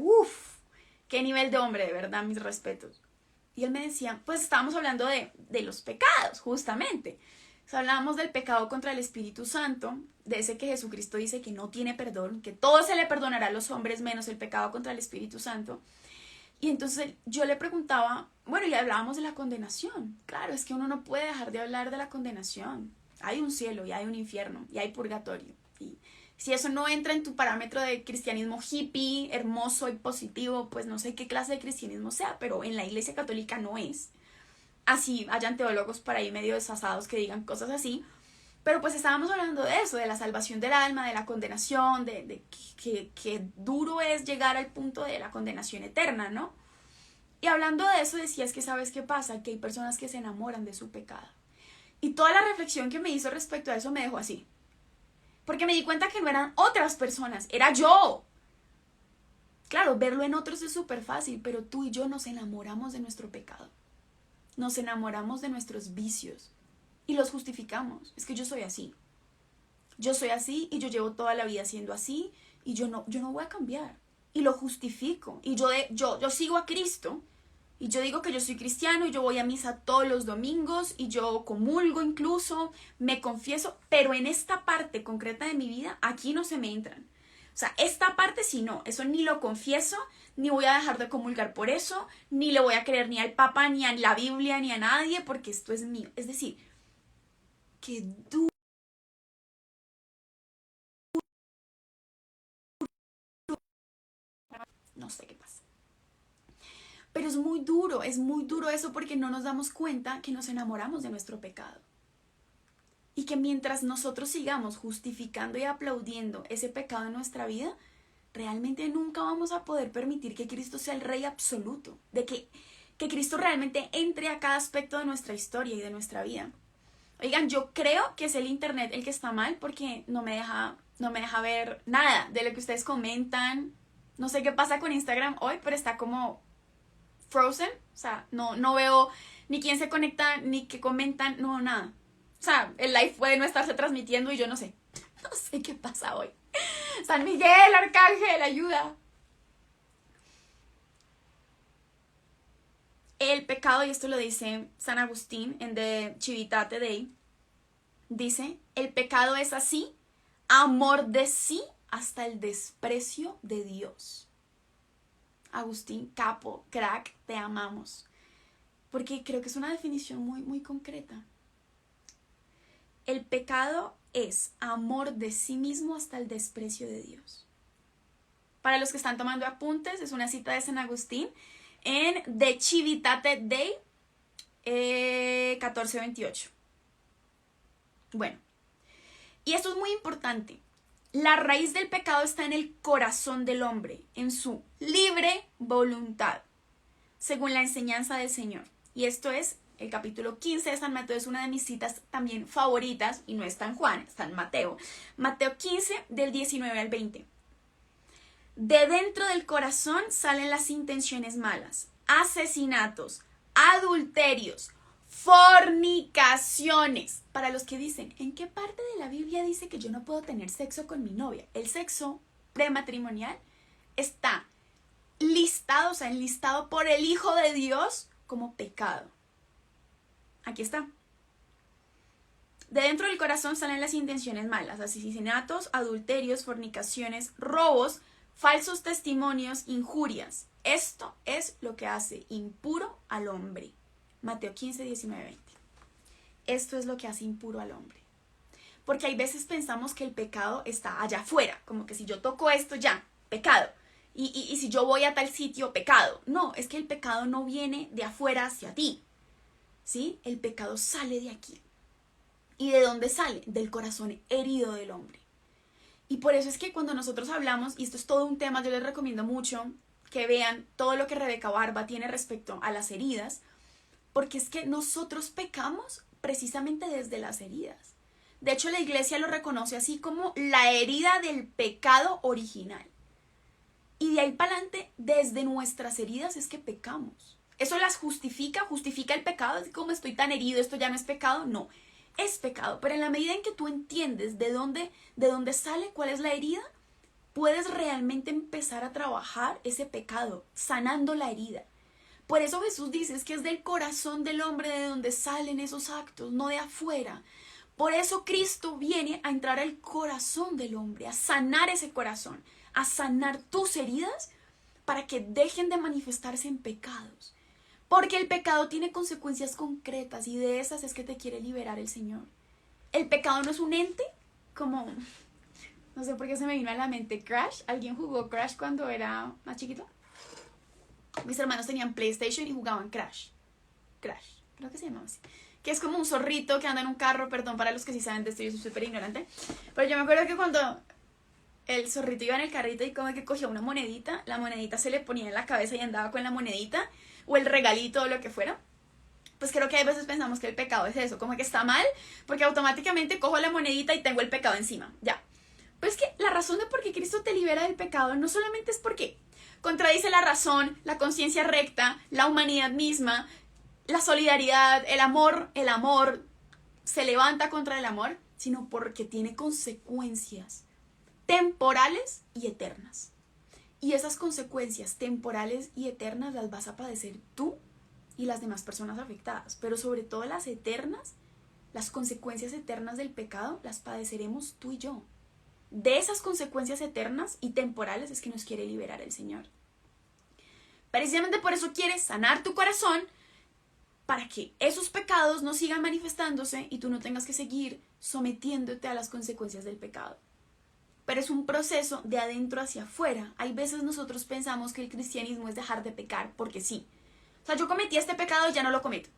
qué nivel de hombre, de verdad, mis respetos. Y él me decía, pues estábamos hablando de los pecados, justamente. O sea, hablábamos del pecado contra el Espíritu Santo, de ese que Jesucristo dice que no tiene perdón, que todo se le perdonará a los hombres menos el pecado contra el Espíritu Santo. Y entonces yo le preguntaba, bueno, y hablábamos de la condenación. Claro, es que uno no puede dejar de hablar de la condenación. Hay un cielo y hay un infierno y hay purgatorio. Y si eso no entra en tu parámetro de cristianismo hippie, hermoso y positivo, pues no sé qué clase de cristianismo sea, pero en la Iglesia Católica no es. Así hayan teólogos por ahí medio desasados que digan cosas así. Pero pues estábamos hablando de eso, de la salvación del alma, de la condenación, de que duro es llegar al punto de la condenación eterna, ¿no? Y hablando de eso decía, es que ¿sabes qué pasa? Que hay personas que se enamoran de su pecado. Y toda la reflexión que me hizo respecto a eso me dejó así. Porque me di cuenta que no eran otras personas, era yo. Claro, verlo en otros es súper fácil, pero tú y yo nos enamoramos de nuestro pecado. Nos enamoramos de nuestros vicios. Y los justificamos. Es que yo soy así. Yo soy así y yo llevo toda la vida siendo así y yo no voy a cambiar. Y lo justifico. Y yo sigo a Cristo. Y yo digo que yo soy cristiano y yo voy a misa todos los domingos y yo comulgo incluso, me confieso, pero en esta parte concreta de mi vida, aquí no se me entran. O sea, esta parte sí no, eso ni lo confieso, ni voy a dejar de comulgar por eso, ni le voy a creer ni al Papa, ni a la Biblia, ni a nadie, porque esto es mío. Es decir, que duro. No sé qué pasa. Pero es muy duro eso porque no nos damos cuenta que nos enamoramos de nuestro pecado. Y que mientras nosotros sigamos justificando y aplaudiendo ese pecado en nuestra vida, realmente nunca vamos a poder permitir que Cristo sea el Rey absoluto, de que Cristo realmente entre a cada aspecto de nuestra historia y de nuestra vida. Oigan, yo creo que es el internet el que está mal porque no me deja ver nada de lo que ustedes comentan. No sé qué pasa con Instagram hoy, pero está como frozen. O sea, no veo ni quién se conecta, ni qué comentan, no, nada. O sea, el live puede no estarse transmitiendo y yo no sé. No sé qué pasa hoy. San Miguel, Arcángel, ayuda. El pecado, y esto lo dice San Agustín en De Civitate Dei, dice, el pecado es así, amor de sí hasta el desprecio de Dios. Agustín, capo, crack, te amamos. Porque creo que es una definición muy, muy concreta. El pecado es amor de sí mismo hasta el desprecio de Dios. Para los que están tomando apuntes, es una cita de San Agustín en De Civitate Dei 14:28. Bueno, y esto es muy importante. La raíz del pecado está en el corazón del hombre, en su libre voluntad, según la enseñanza del Señor. Y esto es el capítulo 15 de San Mateo, es una de mis citas también favoritas, y no está en Juan, está en Mateo. Mateo 15, del 19 al 20. De dentro del corazón salen las intenciones malas, asesinatos, adulterios, fornicaciones. Para los que dicen, ¿en qué parte de la Biblia dice que yo no puedo tener sexo con mi novia? El sexo prematrimonial está listado, o sea, enlistado por el Hijo de Dios como pecado. Aquí está. De dentro del corazón salen las intenciones malas, asesinatos, adulterios, fornicaciones, robos, falsos testimonios, injurias. Esto es lo que hace impuro al hombre. Mateo 15, 19, 20. Esto es lo que hace impuro al hombre. Porque hay veces pensamos que el pecado está allá afuera, como que si yo toco esto ya, pecado. Y si yo voy a tal sitio, pecado. No, es que el pecado no viene de afuera hacia ti. ¿Sí? El pecado sale de aquí. ¿Y de dónde sale? Del corazón herido del hombre. Y por eso es que cuando nosotros hablamos, y esto es todo un tema, yo les recomiendo mucho que vean todo lo que Rebeca Barba tiene respecto a las heridas, porque es que nosotros pecamos precisamente desde las heridas. De hecho, la iglesia lo reconoce así como la herida del pecado original. Y de ahí para adelante, desde nuestras heridas es que pecamos. ¿Eso las justifica? ¿Justifica el pecado? Así como estoy tan herido, esto ya no es pecado. No, es pecado. Pero en la medida en que tú entiendes de dónde sale, cuál es la herida, puedes realmente empezar a trabajar ese pecado, sanando la herida. Por eso Jesús dice es que es del corazón del hombre de donde salen esos actos, no de afuera. Por eso Cristo viene a entrar al corazón del hombre, a sanar ese corazón, a sanar tus heridas para que dejen de manifestarse en pecados. Porque el pecado tiene consecuencias concretas y de esas es que te quiere liberar el Señor. El pecado no es un ente como, no sé por qué se me vino a la mente Crash. ¿Alguien jugó Crash cuando era más chiquito? Mis hermanos tenían PlayStation y jugaban Crash, creo que se llamaba así. Que es como un zorrito que anda en un carro, perdón para los que sí saben de esto, yo soy súper ignorante. Pero yo me acuerdo que cuando el zorrito iba en el carrito y como que cogía una monedita, la monedita se le ponía en la cabeza y andaba con la monedita, o el regalito o lo que fuera. Pues creo que a veces pensamos que el pecado es eso, como que está mal, porque automáticamente cojo la monedita y tengo el pecado encima, ya. Pero es que la razón de por qué Cristo te libera del pecado no solamente es porque contradice la razón, la conciencia recta, la humanidad misma, la solidaridad, el amor se levanta contra el amor, sino porque tiene consecuencias temporales y eternas. Y esas consecuencias temporales y eternas las vas a padecer tú y las demás personas afectadas, pero sobre todo las eternas, las consecuencias eternas del pecado las padeceremos tú y yo. De esas consecuencias eternas y temporales es que nos quiere liberar el Señor. Precisamente por eso quiere sanar tu corazón, para que esos pecados no sigan manifestándose y tú no tengas que seguir sometiéndote a las consecuencias del pecado. Pero es un proceso de adentro hacia afuera. Hay veces nosotros pensamos que el cristianismo es dejar de pecar, porque sí. O sea, yo cometí este pecado y ya no lo cometo.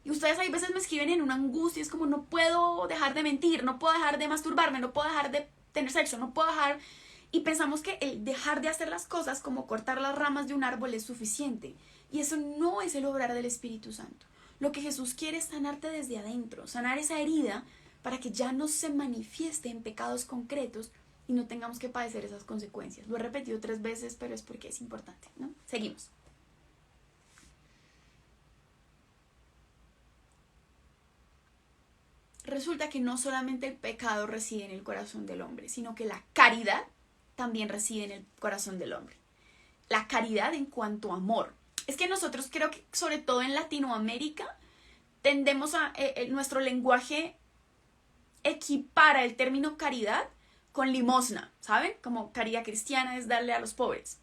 Y ustedes hay veces me escriben en una angustia, es como no puedo dejar de mentir, no puedo dejar de masturbarme, no puedo dejar de tener sexo, no puedo dejar... Y pensamos que el dejar de hacer las cosas como cortar las ramas de un árbol es suficiente. Y eso no es el obrar del Espíritu Santo. Lo que Jesús quiere es sanarte desde adentro, sanar esa herida para que ya no se manifieste en pecados concretos y no tengamos que padecer esas consecuencias. Lo he repetido 3 veces, pero es porque es importante, ¿no? Seguimos. Resulta que no solamente el pecado reside en el corazón del hombre, sino que la caridad también reside en el corazón del hombre. La caridad en cuanto a amor. Es que nosotros creo que sobre todo en Latinoamérica tendemos a nuestro lenguaje equipara el término caridad con limosna, ¿saben? Como caridad cristiana es darle a los pobres.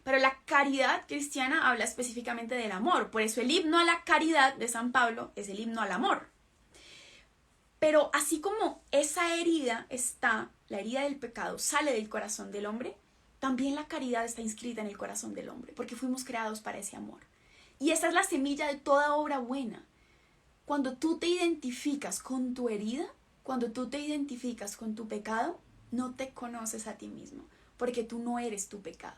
Pero la caridad cristiana habla específicamente del amor. Por eso el himno a la caridad de San Pablo es el himno al amor. Pero así como esa herida está, la herida del pecado sale del corazón del hombre, también la caridad está inscrita en el corazón del hombre, porque fuimos creados para ese amor. Y esa es la semilla de toda obra buena. Cuando tú te identificas con tu herida, cuando tú te identificas con tu pecado, no te conoces a ti mismo, porque tú no eres tu pecado.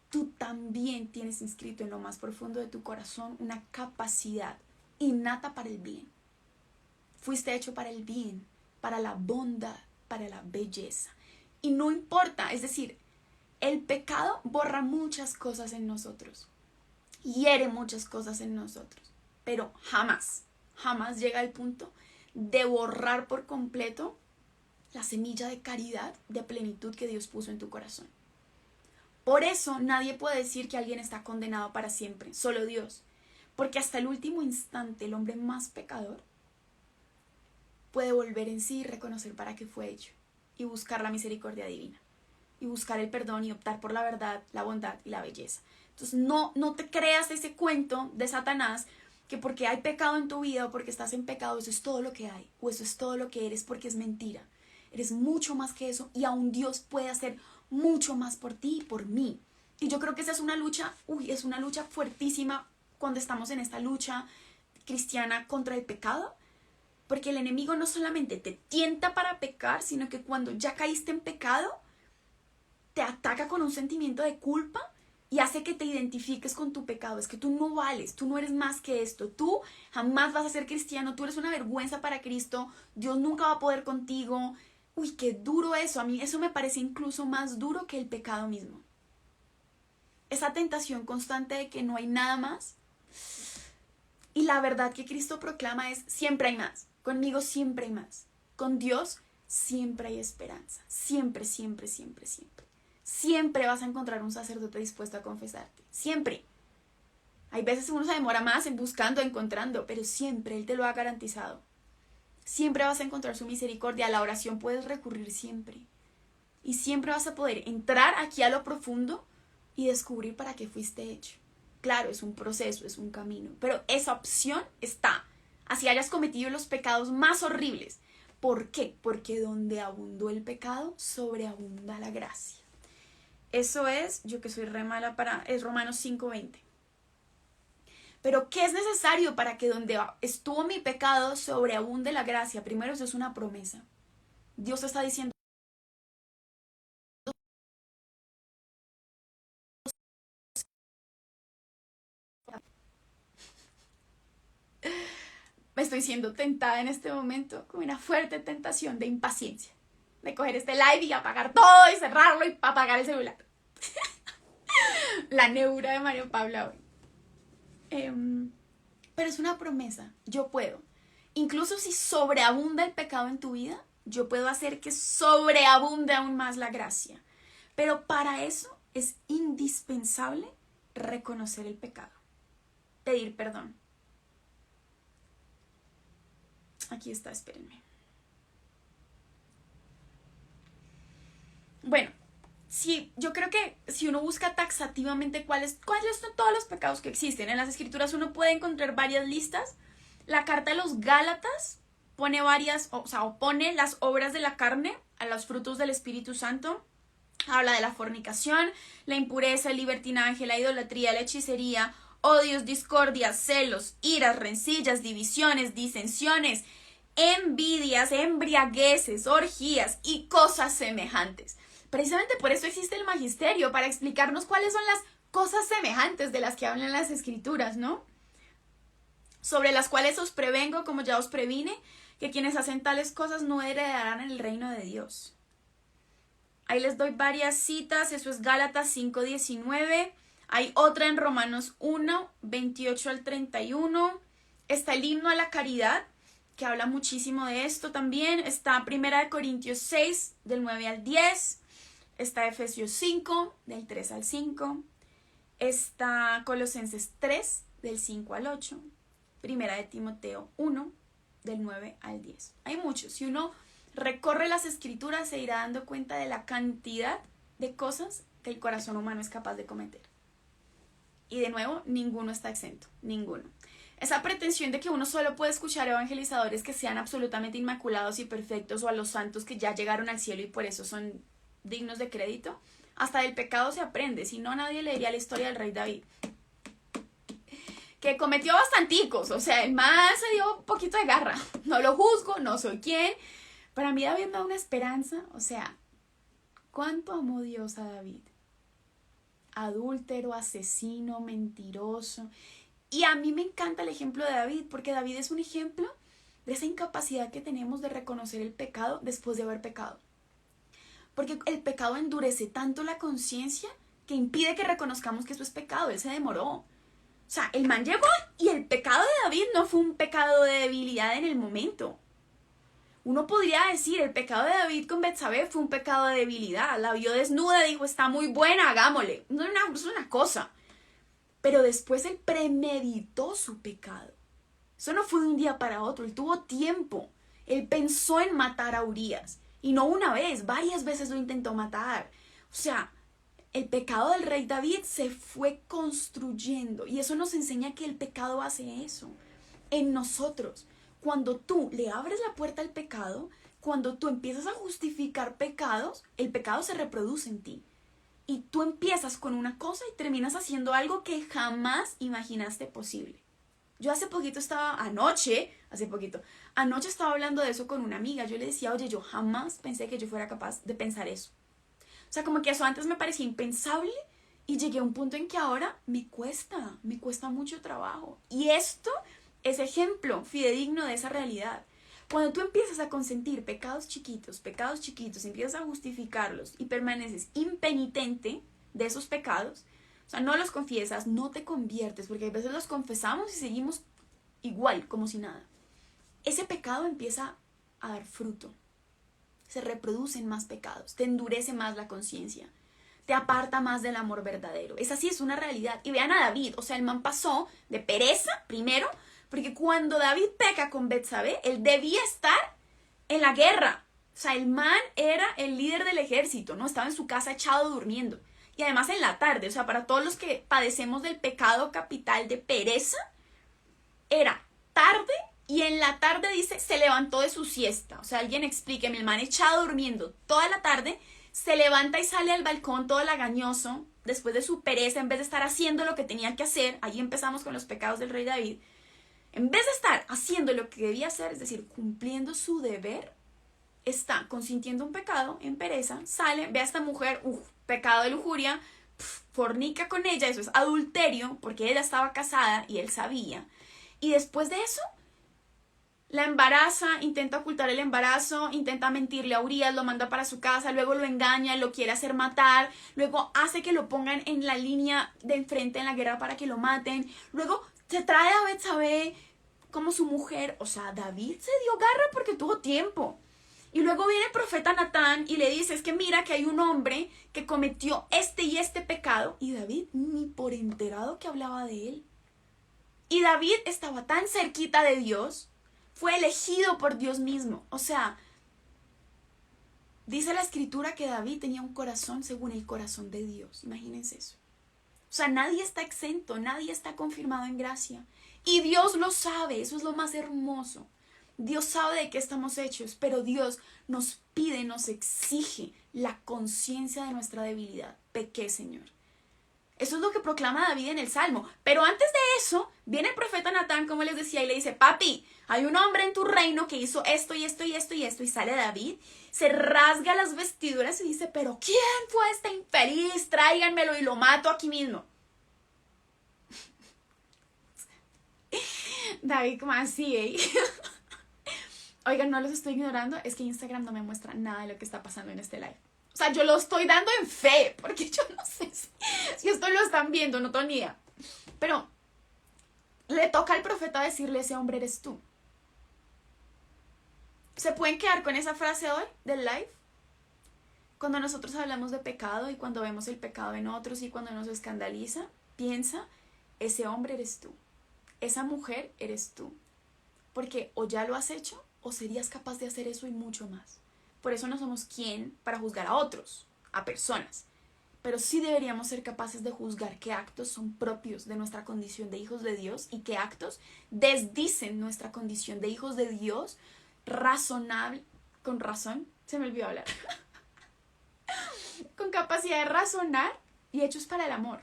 Tú también tienes inscrito en lo más profundo de tu corazón una capacidad innata para el bien. Fuiste hecho para el bien, para la bondad, para la belleza. Y no importa, es decir, el pecado borra muchas cosas en nosotros, hiere muchas cosas en nosotros, pero jamás llega al punto de borrar por completo la semilla de caridad, de plenitud que Dios puso en tu corazón. Por eso nadie puede decir que alguien está condenado para siempre, solo Dios, porque hasta el último instante el hombre más pecador puede volver en sí y reconocer para qué fue hecho y buscar la misericordia divina y buscar el perdón y optar por la verdad, la bondad y la belleza. Entonces no te creas ese cuento de Satanás que porque hay pecado en tu vida o porque estás en pecado eso es todo lo que hay o eso es todo lo que eres, porque es mentira. Eres mucho más que eso y aún Dios puede hacer mucho más por ti y por mí. Y yo creo que esa es una lucha, es una lucha fuertísima cuando estamos en esta lucha cristiana contra el pecado. Porque el enemigo no solamente te tienta para pecar, sino que cuando ya caíste en pecado, te ataca con un sentimiento de culpa y hace que te identifiques con tu pecado. Es que tú no vales, tú no eres más que esto, tú jamás vas a ser cristiano, tú eres una vergüenza para Cristo, Dios nunca va a poder contigo. Uy, qué duro eso, a mí eso me parece incluso más duro que el pecado mismo. Esa tentación constante de que no hay nada más. Y la verdad que Cristo proclama es, siempre hay más. Conmigo siempre hay más. Con Dios siempre hay esperanza. Siempre, siempre, siempre, siempre. Siempre vas a encontrar un sacerdote dispuesto a confesarte. Siempre. Hay veces uno se demora más en buscando, encontrando, pero siempre Él te lo ha garantizado. Siempre vas a encontrar su misericordia. A la oración puedes recurrir siempre. Y siempre vas a poder entrar aquí a lo profundo y descubrir para qué fuiste hecho. Claro, es un proceso, es un camino, pero esa opción está. Así hayas cometido los pecados más horribles. ¿Por qué? Porque donde abundó el pecado, sobreabunda la gracia. Eso es, yo que soy re mala es Romanos 5:20. Pero ¿qué es necesario para que donde estuvo mi pecado, sobreabunde la gracia? Primero, eso es una promesa. Dios está diciendo, me estoy siendo tentada en este momento con una fuerte tentación de impaciencia. De coger este live y apagar todo y cerrarlo y apagar el celular. La neura de Mario Pablo hoy. Pero es una promesa. Yo puedo. Incluso si sobreabunda el pecado en tu vida, yo puedo hacer que sobreabunde aún más la gracia. Pero para eso es indispensable reconocer el pecado. Pedir perdón. Aquí está, espérenme. Bueno, sí, yo creo que si uno busca taxativamente cuáles son todos los pecados que existen en las escrituras, uno puede encontrar varias listas. La carta de los Gálatas pone opone las obras de la carne a los frutos del Espíritu Santo. Habla de la fornicación, la impureza, el libertinaje, la idolatría, la hechicería, odios, discordias, celos, iras, rencillas, divisiones, disensiones, envidias, embriagueces, orgías y cosas semejantes. Precisamente por eso existe el magisterio, para explicarnos cuáles son las cosas semejantes de las que hablan las escrituras, ¿no? sobre las cuales os prevengo, como ya os previne, que quienes hacen tales cosas no heredarán el reino de Dios. Ahí les doy varias citas, eso es Gálatas 5:19, hay otra en Romanos 1:28 al 31, está el himno a la caridad, que habla muchísimo de esto también, está 1 Corintios 6, del 9 al 10, está Efesios 5, del 3 al 5, está Colosenses 3, del 5 al 8, 1 Timoteo 1, del 9 al 10. Hay muchos. Si uno recorre las escrituras se irá dando cuenta de la cantidad de cosas que el corazón humano es capaz de cometer. Y de nuevo, ninguno está exento, ninguno. Esa pretensión de que uno solo puede escuchar evangelizadores que sean absolutamente inmaculados y perfectos, o a los santos que ya llegaron al cielo y por eso son dignos de crédito, hasta del pecado se aprende, si no nadie leería la historia del rey David, que cometió bastanticos, o sea, el man se dio un poquito de garra, no lo juzgo, no soy quien. Para mí David me da una esperanza, o sea, ¿cuánto amó Dios a David? Adúltero, asesino, mentiroso. Y a mí me encanta el ejemplo de David, porque David es un ejemplo de esa incapacidad que tenemos de reconocer el pecado después de haber pecado. Porque el pecado endurece tanto la conciencia que impide que reconozcamos que eso es pecado. Él se demoró. O sea, el man llegó y el pecado de David no fue un pecado de debilidad en el momento. Uno podría decir, el pecado de David con Betsabé fue un pecado de debilidad. La vio desnuda, dijo, está muy buena, hagámosle. No es una cosa. Pero después él premeditó su pecado. Eso no fue de un día para otro, él tuvo tiempo. Él pensó en matar a Urías. Y no una vez, varias veces lo intentó matar. O sea, el pecado del rey David se fue construyendo. Y eso nos enseña que el pecado hace eso en nosotros. Cuando tú le abres la puerta al pecado, cuando tú empiezas a justificar pecados, el pecado se reproduce en ti. Y tú empiezas con una cosa y terminas haciendo algo que jamás imaginaste posible. Yo anoche estaba hablando de eso con una amiga. Yo le decía, oye, yo jamás pensé que yo fuera capaz de pensar eso. O sea, como que eso antes me parecía impensable y llegué a un punto en que ahora me cuesta mucho trabajo. Y esto es ejemplo fidedigno de esa realidad. Cuando tú empiezas a consentir pecados chiquitos, empiezas a justificarlos y permaneces impenitente de esos pecados, o sea, no los confiesas, no te conviertes, porque a veces los confesamos y seguimos igual, como si nada. Ese pecado empieza a dar fruto. Se reproducen más pecados, te endurece más la conciencia, te aparta más del amor verdadero. Esa sí es una realidad. Y vean a David, o sea, el man pasó de pereza, primero, porque cuando David peca con Betsabé, él debía estar en la guerra. O sea, el man era el líder del ejército, ¿no? Estaba en su casa echado durmiendo. Y además en la tarde, o sea, para todos los que padecemos del pecado capital de pereza, era tarde y en la tarde dice, se levantó de su siesta. O sea, alguien explíqueme, el man echado durmiendo toda la tarde, se levanta y sale al balcón todo lagañoso, después de su pereza, en vez de estar haciendo lo que tenía que hacer. Ahí empezamos con los pecados del rey David. En vez de estar haciendo lo que debía hacer, es decir, cumpliendo su deber, está consintiendo un pecado en pereza, sale, ve a esta mujer, pecado de lujuria, fornica con ella, eso es adulterio, porque ella estaba casada y él sabía. Y después de eso, la embaraza, intenta ocultar el embarazo, intenta mentirle a Urías, lo manda para su casa, luego lo engaña, lo quiere hacer matar, luego hace que lo pongan en la línea de enfrente en la guerra para que lo maten, luego se trae a Betsabé como su mujer. O sea, David se dio garra porque tuvo tiempo. Y luego viene el profeta Natán y le dice, es que mira que hay un hombre que cometió este y este pecado. Y David ni por enterado que hablaba de él. Y David estaba tan cerquita de Dios, fue elegido por Dios mismo. O sea, dice la escritura que David tenía un corazón según el corazón de Dios. Imagínense eso. O sea, nadie está exento, nadie está confirmado en gracia. Y Dios lo sabe, eso es lo más hermoso. Dios sabe de qué estamos hechos, pero Dios nos pide, nos exige la conciencia de nuestra debilidad. Pequé, Señor. Eso es lo que proclama David en el Salmo. Pero antes de eso, viene el profeta Natán, como les decía, y le dice, papi, hay un hombre en tu reino que hizo esto y esto y esto y esto. Y sale David, se rasga las vestiduras y dice, pero ¿quién fue este infeliz? Tráiganmelo y lo mato aquí mismo. David, ¿cómo así, Oigan, no los estoy ignorando, es que Instagram no me muestra nada de lo que está pasando en este live. O sea, yo lo estoy dando en fe, porque yo no sé si esto lo están viendo, no tengo ni idea. Pero le toca al profeta decirle, ese hombre eres tú. ¿Se pueden quedar con esa frase hoy del live? Cuando nosotros hablamos de pecado y cuando vemos el pecado en otros y cuando nos escandaliza, piensa, ese hombre eres tú, esa mujer eres tú. Porque o ya lo has hecho o serías capaz de hacer eso y mucho más. Por eso no somos quien para juzgar a otros, a personas. Pero sí deberíamos ser capaces de juzgar qué actos son propios de nuestra condición de hijos de Dios y qué actos desdicen nuestra condición de hijos de Dios razonable, con razón, se me olvidó hablar, con capacidad de razonar y hechos para el amor.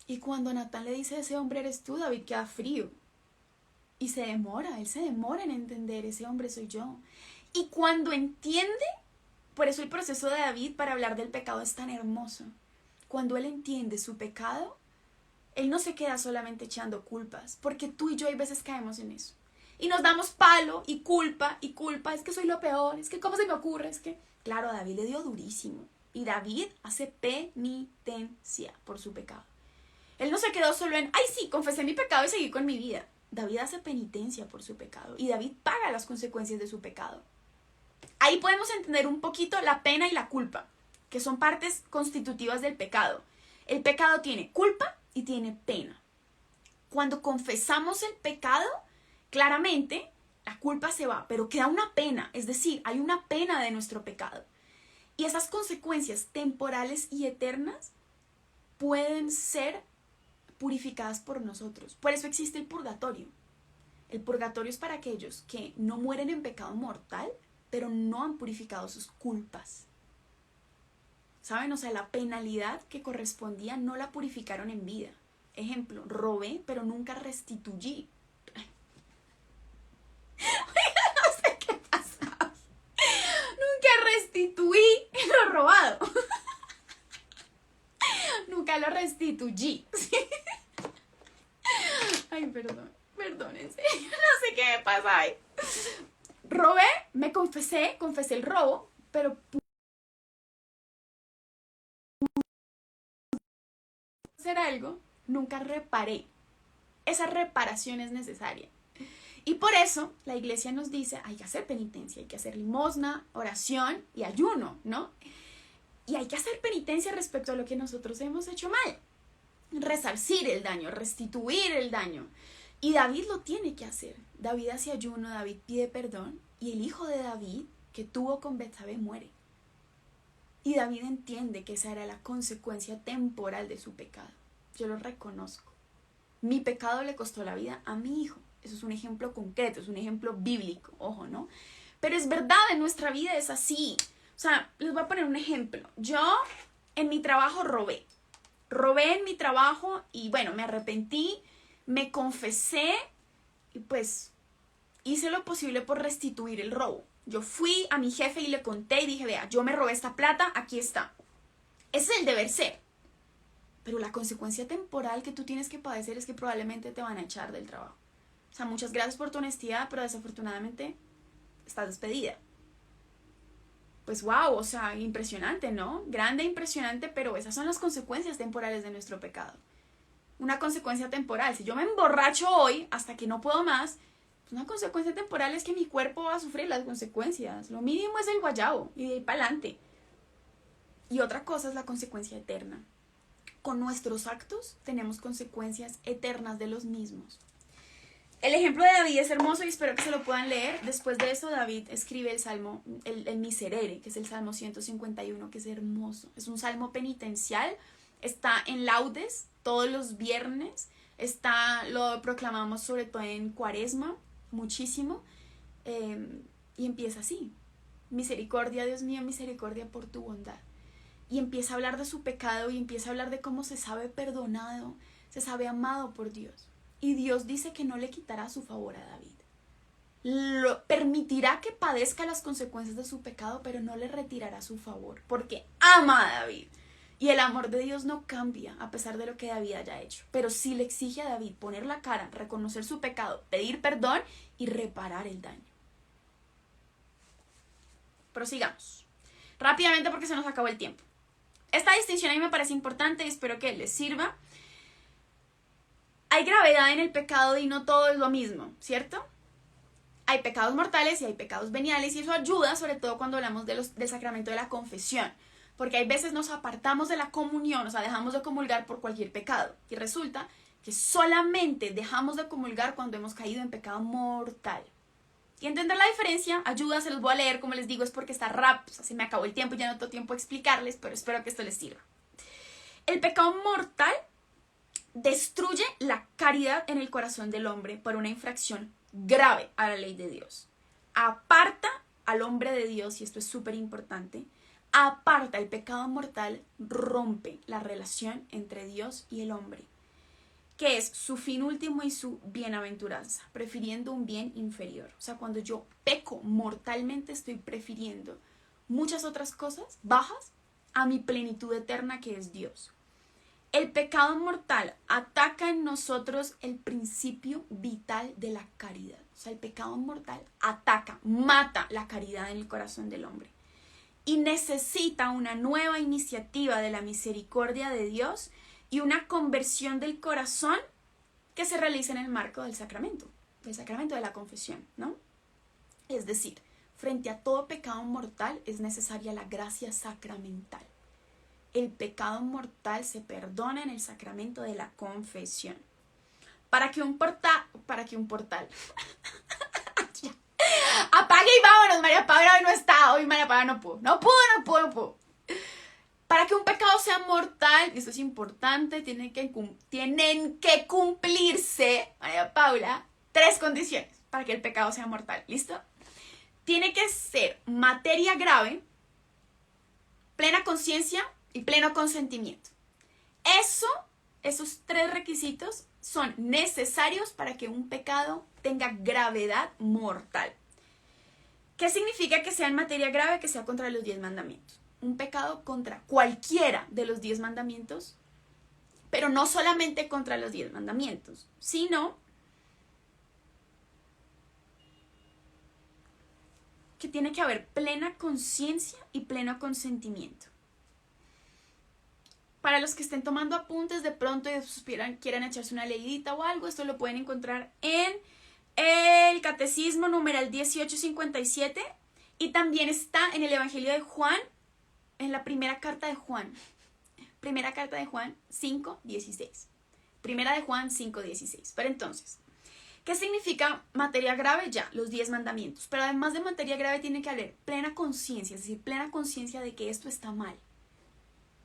Y cuando Natán le dice, ese hombre eres tú, David queda frío. Y él se demora en entender, ese hombre soy yo. Y cuando entiende, por eso el proceso de David para hablar del pecado es tan hermoso. Cuando él entiende su pecado, él no se queda solamente echando culpas, porque tú y yo hay veces caemos en eso. Y nos damos palo y culpa, es que soy lo peor, es que cómo se me ocurre, es que... Claro, a David le dio durísimo. Y David hace penitencia por su pecado. Él no se quedó solo en, ay sí, confesé mi pecado y seguí con mi vida. David hace penitencia por su pecado y David paga las consecuencias de su pecado. Ahí podemos entender un poquito la pena y la culpa, que son partes constitutivas del pecado. El pecado tiene culpa y tiene pena. Cuando confesamos el pecado, claramente la culpa se va, pero queda una pena, es decir, hay una pena de nuestro pecado. Y esas consecuencias temporales y eternas pueden ser purificadas por nosotros. Por eso existe el purgatorio. El purgatorio es para aquellos que no mueren en pecado mortal, pero no han purificado sus culpas. ¿Saben? O sea, la penalidad que correspondía no la purificaron en vida. Ejemplo, robé, pero nunca restituí. No sé qué pasaba. Nunca restituí lo robado. Nunca lo restituí. Ay, perdónense. No sé qué me pasa ahí. Robé, me confesé el robo, pero hacer algo, nunca reparé. Esa reparación es necesaria. Y por eso la iglesia nos dice, hay que hacer penitencia, hay que hacer limosna, oración y ayuno, ¿no? Y hay que hacer penitencia respecto a lo que nosotros hemos hecho mal. Resarcir el daño, restituir el daño. Y David lo tiene que hacer. David hace ayuno, David pide perdón y el hijo de David que tuvo con Betsabé muere. Y David entiende que esa era la consecuencia temporal de su pecado. Yo lo reconozco. Mi pecado le costó la vida a mi hijo. Eso es un ejemplo concreto, es un ejemplo bíblico, ojo, ¿no? Pero es verdad, en nuestra vida es así. O sea, les voy a poner un ejemplo. Yo en mi trabajo robé. Robé en mi trabajo y bueno, me arrepentí, me confesé y pues hice lo posible por restituir el robo. Yo fui a mi jefe y le conté y dije, vea, yo me robé esta plata, aquí está. Ese es el deber ser. Pero la consecuencia temporal que tú tienes que padecer es que probablemente te van a echar del trabajo. O sea, muchas gracias por tu honestidad, pero desafortunadamente estás despedida. Pues wow, o sea, impresionante, ¿no? Grande, impresionante, pero esas son las consecuencias temporales de nuestro pecado. Una consecuencia temporal. Si yo me emborracho hoy hasta que no puedo más, pues una consecuencia temporal es que mi cuerpo va a sufrir las consecuencias. Lo mínimo es el guayabo y de ahí para adelante. Y otra cosa es la consecuencia eterna. Con nuestros actos tenemos consecuencias eternas de los mismos. El ejemplo de David es hermoso y espero que se lo puedan leer. Después de eso, David escribe el salmo, el Miserere, que es el Salmo 151, que es hermoso. Es un salmo penitencial, está en laudes todos los viernes, lo proclamamos sobre todo en Cuaresma, muchísimo, y empieza así. Misericordia, Dios mío, misericordia por tu bondad. Y empieza a hablar de su pecado y empieza a hablar de cómo se sabe perdonado, se sabe amado por Dios. Y Dios dice que no le quitará su favor a David. Permitirá que padezca las consecuencias de su pecado, pero no le retirará su favor, porque ama a David. Y el amor de Dios no cambia a pesar de lo que David haya hecho. Pero sí le exige a David poner la cara, reconocer su pecado, pedir perdón y reparar el daño. Prosigamos. Rápidamente porque se nos acabó el tiempo. Esta distinción a mí me parece importante y espero que les sirva. Hay gravedad en el pecado y no todo es lo mismo, ¿cierto? Hay pecados mortales y hay pecados veniales y eso ayuda, sobre todo cuando hablamos del sacramento de la confesión. Porque hay veces nos apartamos de la comunión, o sea, dejamos de comulgar por cualquier pecado. Y resulta que solamente dejamos de comulgar cuando hemos caído en pecado mortal. Y entender la diferencia ayuda, se los voy a leer, como les digo, es porque está rápido, o sea, se me acabó el tiempo y ya no tengo tiempo de explicarles, pero espero que esto les sirva. El pecado mortal destruye la caridad en el corazón del hombre por una infracción grave a la ley de Dios. Aparta al hombre de Dios, y esto es súper importante, aparta el pecado mortal, rompe la relación entre Dios y el hombre, que es su fin último y su bienaventuranza, prefiriendo un bien inferior. O sea, cuando yo peco mortalmente, estoy prefiriendo muchas otras cosas bajas a mi plenitud eterna que es Dios. El pecado mortal ataca en nosotros el principio vital de la caridad. O sea, el pecado mortal ataca, mata la caridad en el corazón del hombre. Y necesita una nueva iniciativa de la misericordia de Dios y una conversión del corazón que se realiza en el marco del sacramento de la confesión, ¿no? Es decir, frente a todo pecado mortal es necesaria la gracia sacramental. El pecado mortal se perdona en el sacramento de la confesión. Para que un portal apague y vámonos, María Paula hoy no está, hoy María Paula no pudo. Para que un pecado sea mortal, y esto es importante, tienen que cumplirse, María Paula, 3 condiciones para que el pecado sea mortal, ¿listo? Tiene que ser materia grave, plena conciencia y pleno consentimiento. Esos 3 requisitos son necesarios para que un pecado tenga gravedad mortal. ¿Qué significa que sea en materia grave? Que sea contra los 10 mandamientos. Un pecado contra cualquiera de los 10 mandamientos, pero no solamente contra los 10 mandamientos, sino que tiene que haber plena conciencia y pleno consentimiento. Para los que estén tomando apuntes de pronto y quieran echarse una leidita o algo, esto lo pueden encontrar en el Catecismo numeral 1857 y también está en el Evangelio de Juan, en la primera carta de Juan 5:16. Primera de Juan 5:16. Pero entonces, ¿qué significa materia grave? Ya, los 10 mandamientos. Pero además de materia grave tiene que haber plena conciencia, es decir, plena conciencia de que esto está mal.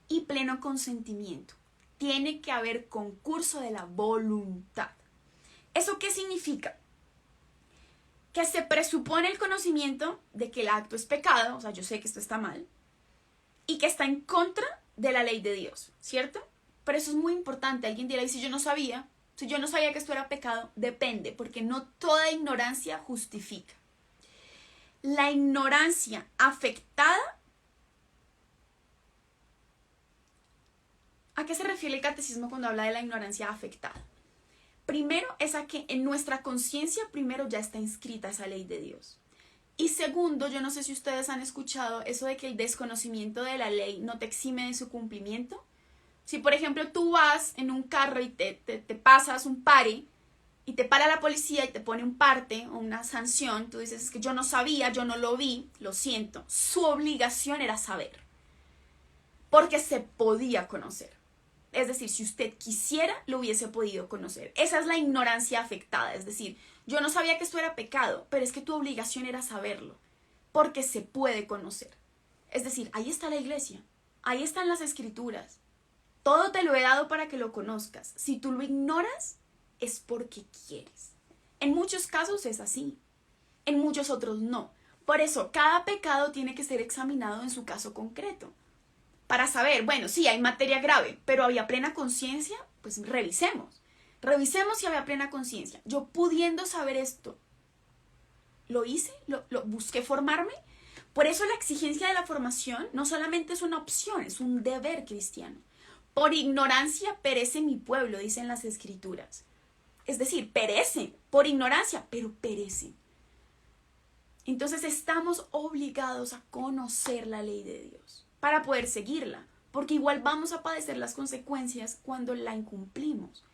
Y pleno consentimiento. Tiene que haber concurso de la voluntad. ¿Eso qué significa? Que se presupone el conocimiento de que el acto es pecado, o sea, yo sé que esto está mal, y que está en contra de la ley de Dios, ¿cierto? Pero eso es muy importante. Alguien dirá, y si yo no sabía que esto era pecado, depende, porque no toda ignorancia justifica. La ignorancia afectada, ¿a qué se refiere el catecismo cuando habla de la ignorancia afectada? Primero es a que en nuestra conciencia primero ya está inscrita esa ley de Dios. Y segundo, yo no sé si ustedes han escuchado eso de que el desconocimiento de la ley no te exime de su cumplimiento. Si por ejemplo tú vas en un carro y te pasas un pare y te para la policía y te pone un parte o una sanción, tú dices, es que yo no sabía, yo no lo vi, lo siento. Su obligación era saber, porque se podía conocer. Es decir, si usted quisiera, lo hubiese podido conocer. Esa es la ignorancia afectada. Es decir, yo no sabía que esto era pecado, pero es que tu obligación era saberlo, porque se puede conocer. Es decir, ahí está la iglesia, ahí están las escrituras. Todo te lo he dado para que lo conozcas. Si tú lo ignoras, es porque quieres. En muchos casos es así, en muchos otros no. Por eso, cada pecado tiene que ser examinado en su caso concreto. Para saber, bueno, sí, hay materia grave, pero ¿había plena conciencia? Pues revisemos. Revisemos si había plena conciencia. Yo pudiendo saber esto, ¿lo hice? ¿Lo busqué formarme? Por eso la exigencia de la formación no solamente es una opción, es un deber cristiano. Por ignorancia perece mi pueblo, dicen las escrituras. Es decir, perecen por ignorancia, pero perecen. Entonces estamos obligados a conocer la ley de Dios para poder seguirla, porque igual vamos a padecer las consecuencias cuando la incumplimos.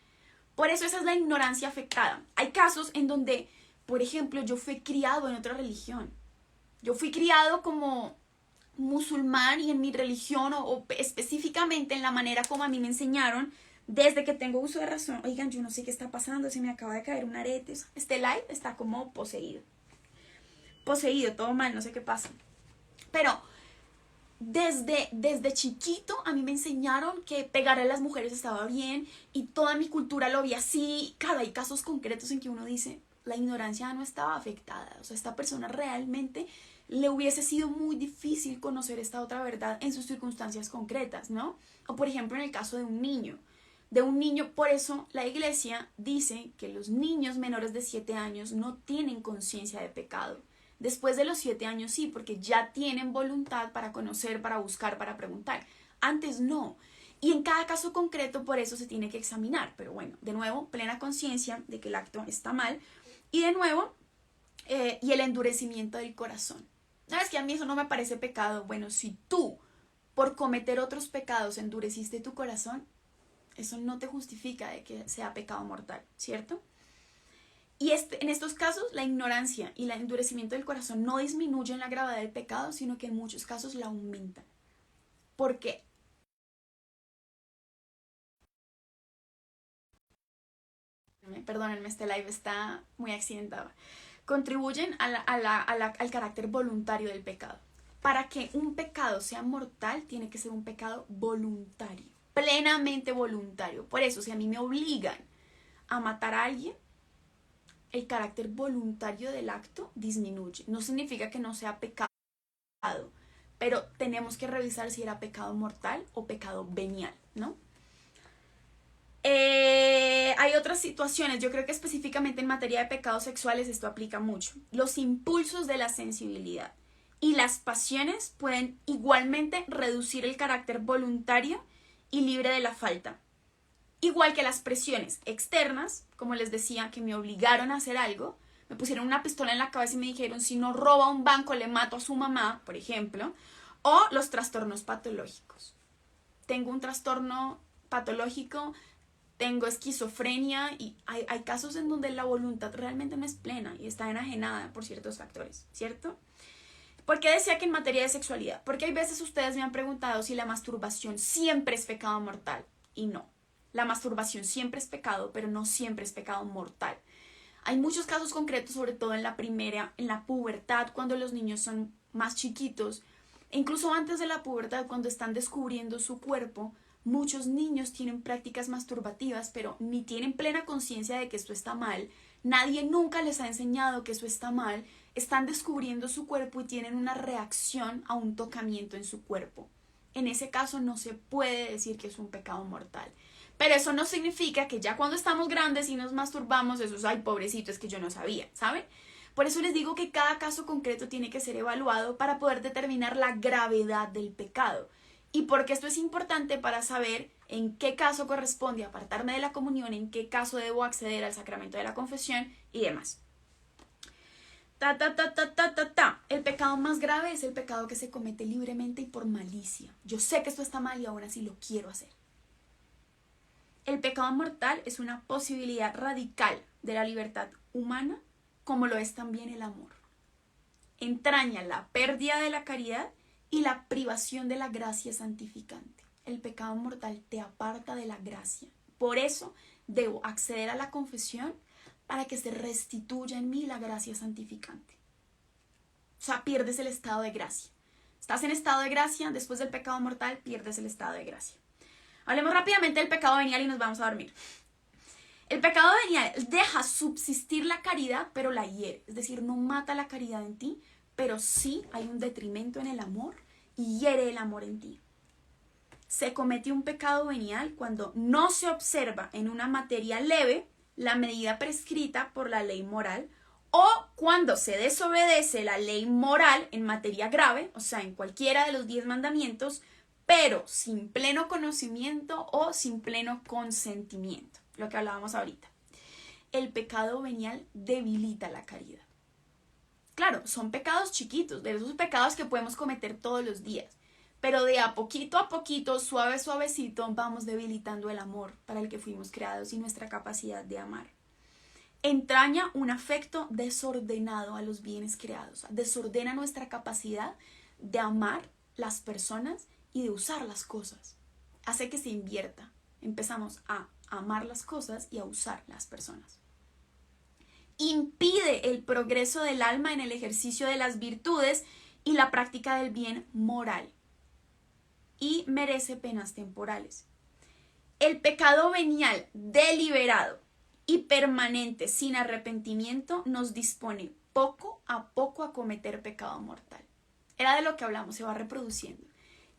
Por eso esa es la ignorancia afectada. Hay casos en donde, por ejemplo, yo fui criado en otra religión. Yo fui criado como musulmán y en mi religión o específicamente en la manera como a mí me enseñaron desde que tengo uso de razón. Oigan, yo no sé qué está pasando, se me acaba de caer un arete. Este live está como poseído, todo mal, no sé qué pasa. Pero desde chiquito a mí me enseñaron que pegar a las mujeres estaba bien y toda mi cultura lo vi así. Claro, hay casos concretos en que uno dice, la ignorancia no estaba afectada. O sea, esta persona realmente le hubiese sido muy difícil conocer esta otra verdad en sus circunstancias concretas, ¿no? O por ejemplo en el caso de un niño. Por eso la iglesia dice que los niños menores de 7 años no tienen conciencia de pecado. Después de los 7 años sí, porque ya tienen voluntad para conocer, para buscar, para preguntar. Antes no. Y en cada caso concreto por eso se tiene que examinar. Pero bueno, de nuevo, plena conciencia de que el acto está mal. Y de nuevo, y el endurecimiento del corazón. ¿Sabes que a mí eso no me parece pecado? Bueno, si tú por cometer otros pecados endureciste tu corazón, eso no te justifica de que sea pecado mortal, ¿cierto? Y en estos casos, la ignorancia y el endurecimiento del corazón no disminuyen la gravedad del pecado, sino que en muchos casos la aumentan. Porque perdónenme, este live está muy accidentado. Contribuyen al carácter voluntario del pecado. Para que un pecado sea mortal, tiene que ser un pecado voluntario, plenamente voluntario. Por eso, si a mí me obligan a matar a alguien, el carácter voluntario del acto disminuye. No significa que no sea pecado, pero tenemos que revisar si era pecado mortal o pecado venial, ¿no? Hay otras situaciones, yo creo que específicamente en materia de pecados sexuales esto aplica mucho. Los impulsos de la sensibilidad y las pasiones pueden igualmente reducir el carácter voluntario y libre de la falta. Igual que las presiones externas, como les decía, que me obligaron a hacer algo, me pusieron una pistola en la cabeza y me dijeron, si no roba un banco le mato a su mamá, por ejemplo, o los trastornos patológicos. Tengo un trastorno patológico, tengo esquizofrenia y hay casos en donde la voluntad realmente no es plena y está enajenada por ciertos factores, ¿cierto? ¿Por qué decía que en materia de sexualidad? Porque hay veces ustedes me han preguntado si la masturbación siempre es pecado mortal y no. La masturbación siempre es pecado, pero no siempre es pecado mortal. Hay muchos casos concretos, sobre todo en la pubertad, cuando los niños son más chiquitos, e incluso antes de la pubertad, cuando están descubriendo su cuerpo. Muchos niños tienen prácticas masturbativas, pero ni tienen plena conciencia de que esto está mal. Nadie nunca les ha enseñado que eso está mal. Están descubriendo su cuerpo y tienen una reacción a un tocamiento en su cuerpo. En ese caso no se puede decir que es un pecado mortal. Pero eso no significa que ya cuando estamos grandes y nos masturbamos, eso es, ay, pobrecito, es que yo no sabía, ¿saben? Por eso les digo que cada caso concreto tiene que ser evaluado para poder determinar la gravedad del pecado. Y porque esto es importante para saber en qué caso corresponde apartarme de la comunión, en qué caso debo acceder al sacramento de la confesión y demás. El pecado más grave es el pecado que se comete libremente y por malicia. Yo sé que esto está mal y aún así lo quiero hacer. El pecado mortal es una posibilidad radical de la libertad humana, como lo es también el amor. Entraña la pérdida de la caridad y la privación de la gracia santificante. El pecado mortal te aparta de la gracia. Por eso debo acceder a la confesión para que se restituya en mí la gracia santificante. O sea, pierdes el estado de gracia. Estás en estado de gracia, después del pecado mortal pierdes el estado de gracia. Hablemos rápidamente del pecado venial y nos vamos a dormir. El pecado venial deja subsistir la caridad, pero la hiere. Es decir, no mata la caridad en ti, pero sí hay un detrimento en el amor y hiere el amor en ti. Se comete un pecado venial cuando no se observa en una materia leve la medida prescrita por la ley moral o cuando se desobedece la ley moral en materia grave, o sea, en cualquiera de los 10 mandamientos, pero sin pleno conocimiento o sin pleno consentimiento, lo que hablábamos ahorita. El pecado venial debilita la caridad. Claro, son pecados chiquitos, de esos pecados que podemos cometer todos los días, pero de a poquito, suave, suavecito, vamos debilitando el amor para el que fuimos creados y nuestra capacidad de amar. Entraña un afecto desordenado a los bienes creados, desordena nuestra capacidad de amar las personas y de usar las cosas. Hace que se invierta. Empezamos a amar las cosas y a usar las personas. Impide el progreso del alma en el ejercicio de las virtudes y la práctica del bien moral. Y merece penas temporales. El pecado venial deliberado y permanente sin arrepentimiento nos dispone poco a poco a cometer pecado mortal. Era de lo que hablamos, se va reproduciendo.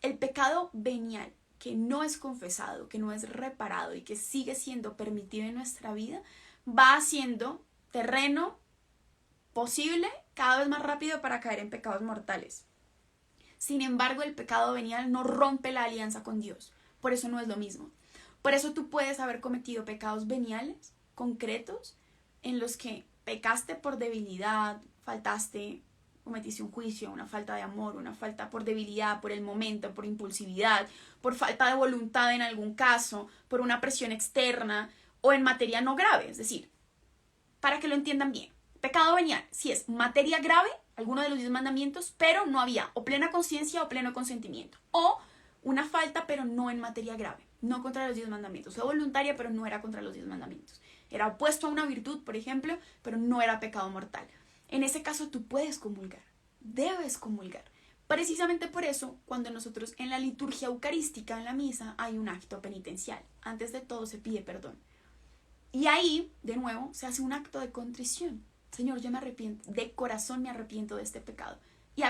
El pecado venial, que no es confesado, que no es reparado y que sigue siendo permitido en nuestra vida, va haciendo terreno posible cada vez más rápido para caer en pecados mortales. Sin embargo, el pecado venial no rompe la alianza con Dios. Por eso no es lo mismo. Por eso tú puedes haber cometido pecados veniales, concretos, en los que pecaste por debilidad, faltaste, cometiste un juicio, una falta de amor, una falta por debilidad, por el momento, por impulsividad, por falta de voluntad en algún caso, por una presión externa o en materia no grave. Es decir, para que lo entiendan bien, pecado venial, si es materia grave, alguno de los 10 mandamientos, pero no había o plena conciencia o pleno consentimiento, o una falta pero no en materia grave, no contra los 10 mandamientos, fue voluntaria pero no era contra los 10 mandamientos, era opuesto a una virtud, por ejemplo, pero no era pecado mortal. En ese caso tú puedes comulgar, debes comulgar. Precisamente por eso, cuando nosotros en la liturgia eucarística, en la misa, hay un acto penitencial. Antes de todo se pide perdón. Y ahí, de nuevo, se hace un acto de contrición. Señor, yo me arrepiento, de corazón me arrepiento de este pecado. Y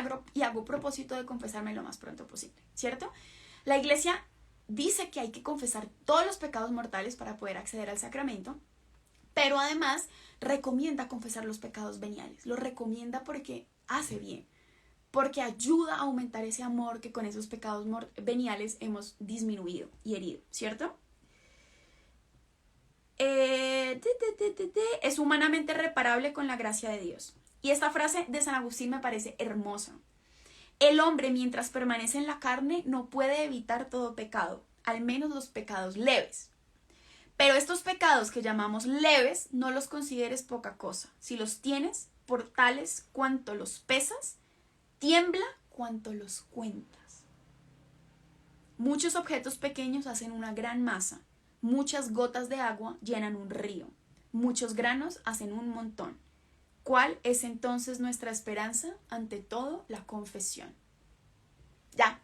hago propósito de confesarme lo más pronto posible, ¿cierto? La Iglesia dice que hay que confesar todos los pecados mortales para poder acceder al sacramento, pero además recomienda confesar los pecados veniales. Lo recomienda porque hace bien, porque ayuda a aumentar ese amor que con esos pecados veniales hemos disminuido y herido, ¿cierto? Es humanamente reparable con la gracia de Dios. Y esta frase de San Agustín me parece hermosa. El hombre, mientras permanece en la carne, no puede evitar todo pecado, al menos los pecados leves. Pero estos pecados que llamamos leves, no los consideres poca cosa. Si los tienes, por tales cuanto los pesas, tiembla cuanto los cuentas. Muchos objetos pequeños hacen una gran masa. Muchas gotas de agua llenan un río. Muchos granos hacen un montón. ¿Cuál es entonces nuestra esperanza? Ante todo, la confesión. Ya.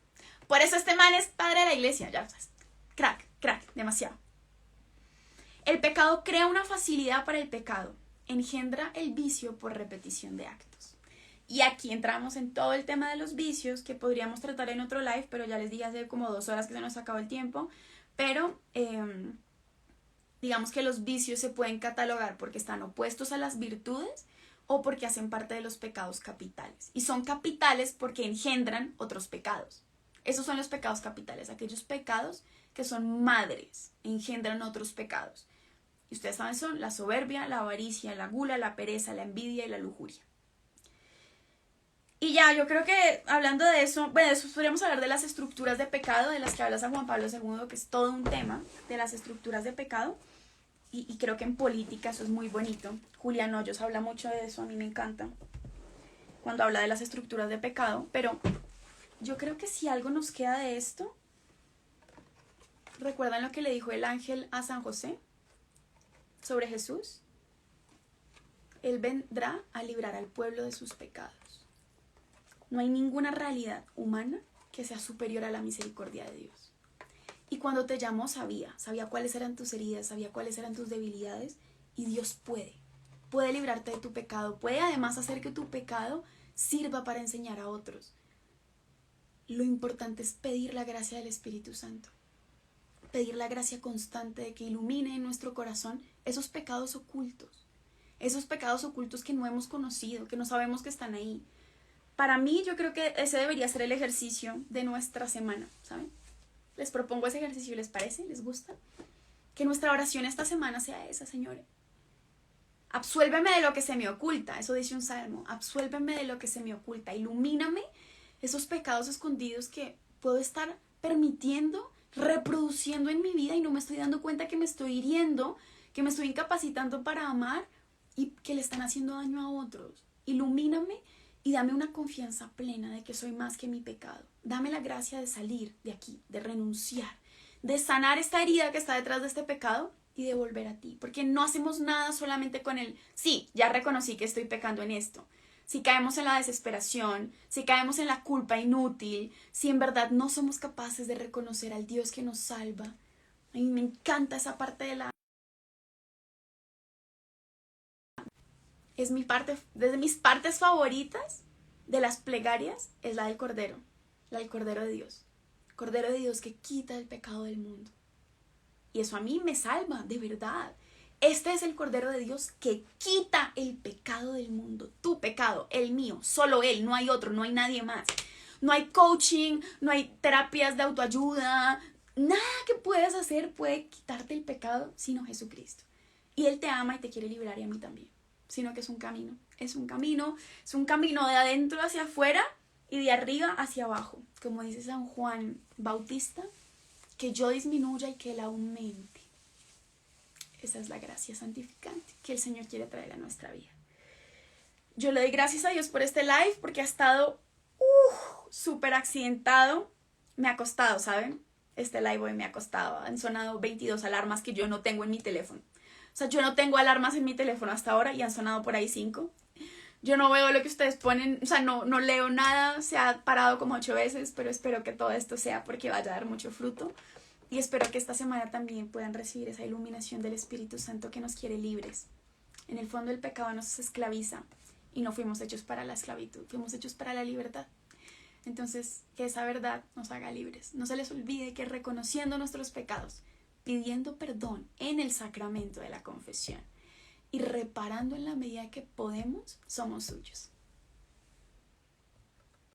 Por eso este man es padre de la iglesia. Ya. Crack, demasiado. El pecado crea una facilidad para el pecado. Engendra el vicio por repetición de actos. Y aquí entramos en todo el tema de los vicios que podríamos tratar en otro live, pero ya les dije hace como 2 horas que se nos acabó el tiempo. Pero digamos que los vicios se pueden catalogar porque están opuestos a las virtudes o porque hacen parte de los pecados capitales. Y son capitales porque engendran otros pecados. Esos son los pecados capitales, aquellos pecados que son madres, engendran otros pecados. Y ustedes saben, son la soberbia, la avaricia, la gula, la pereza, la envidia y la lujuria. Y ya, yo creo que hablando de eso, bueno, eso podríamos hablar de las estructuras de pecado, de las que habla San Juan Pablo II, que es todo un tema de las estructuras de pecado. Y creo que en política eso es muy bonito. Julián Hoyos habla mucho de eso, a mí me encanta, cuando habla de las estructuras de pecado. Pero yo creo que si algo nos queda de esto, ¿recuerdan lo que le dijo el ángel a San José sobre Jesús? Él vendrá a librar al pueblo de sus pecados. No hay ninguna realidad humana que sea superior a la misericordia de Dios. Y cuando te llamó sabía cuáles eran tus heridas, sabía cuáles eran tus debilidades, y Dios puede librarte de tu pecado, puede además hacer que tu pecado sirva para enseñar a otros. Lo importante es pedir la gracia del Espíritu Santo, pedir la gracia constante de que ilumine en nuestro corazón esos pecados ocultos, esos pecados ocultos que no hemos conocido, que no sabemos que están ahí. Para mí, yo creo que ese debería ser el ejercicio de nuestra semana, ¿saben? Les propongo ese ejercicio, ¿les parece? ¿Les gusta? Que nuestra oración esta semana sea esa, Señor. Absuélveme de lo que se me oculta, eso dice un salmo. Absuélveme de lo que se me oculta, ilumíname esos pecados escondidos que puedo estar permitiendo, reproduciendo en mi vida y no me estoy dando cuenta que me estoy hiriendo, que me estoy incapacitando para amar y que le están haciendo daño a otros. Ilumíname y dame una confianza plena de que soy más que mi pecado. Dame la gracia de salir de aquí, de renunciar, de sanar esta herida que está detrás de este pecado y de volver a ti. Porque no hacemos nada solamente con el, sí, ya reconocí que estoy pecando en esto. Si caemos en la desesperación, si caemos en la culpa inútil, si en verdad no somos capaces de reconocer al Dios que nos salva. A mí me encanta esa parte de la... Es mi parte, desde mis partes favoritas de las plegarias es la del Cordero de Dios. Cordero de Dios que quita el pecado del mundo. Y eso a mí me salva, de verdad. Este es el Cordero de Dios que quita el pecado del mundo. Tu pecado, el mío, solo Él, no hay otro, no hay nadie más. No hay coaching, no hay terapias de autoayuda. Nada que puedas hacer puede quitarte el pecado sino Jesucristo. Y Él te ama y te quiere liberar y a mí también. Sino que es un camino. Es un camino de adentro hacia afuera y de arriba hacia abajo. Como dice San Juan Bautista, que yo disminuya y que Él aumente. Esa es la gracia santificante que el Señor quiere traer a nuestra vida. Yo le doy gracias a Dios por este live porque ha estado súper accidentado. Me ha costado, ¿saben? Este live hoy me ha costado. Han sonado 22 alarmas que yo no tengo en mi teléfono. O sea, yo no tengo alarmas en mi teléfono hasta ahora y han sonado por ahí 5. Yo no veo lo que ustedes ponen, o sea, no leo nada. Se ha parado como 8 veces, pero espero que todo esto sea porque vaya a dar mucho fruto. Y espero que esta semana también puedan recibir esa iluminación del Espíritu Santo que nos quiere libres. En el fondo el pecado nos esclaviza y no fuimos hechos para la esclavitud, fuimos hechos para la libertad. Entonces, que esa verdad nos haga libres. No se les olvide que reconociendo nuestros pecados, pidiendo perdón en el sacramento de la confesión y reparando en la medida que podemos, somos suyos.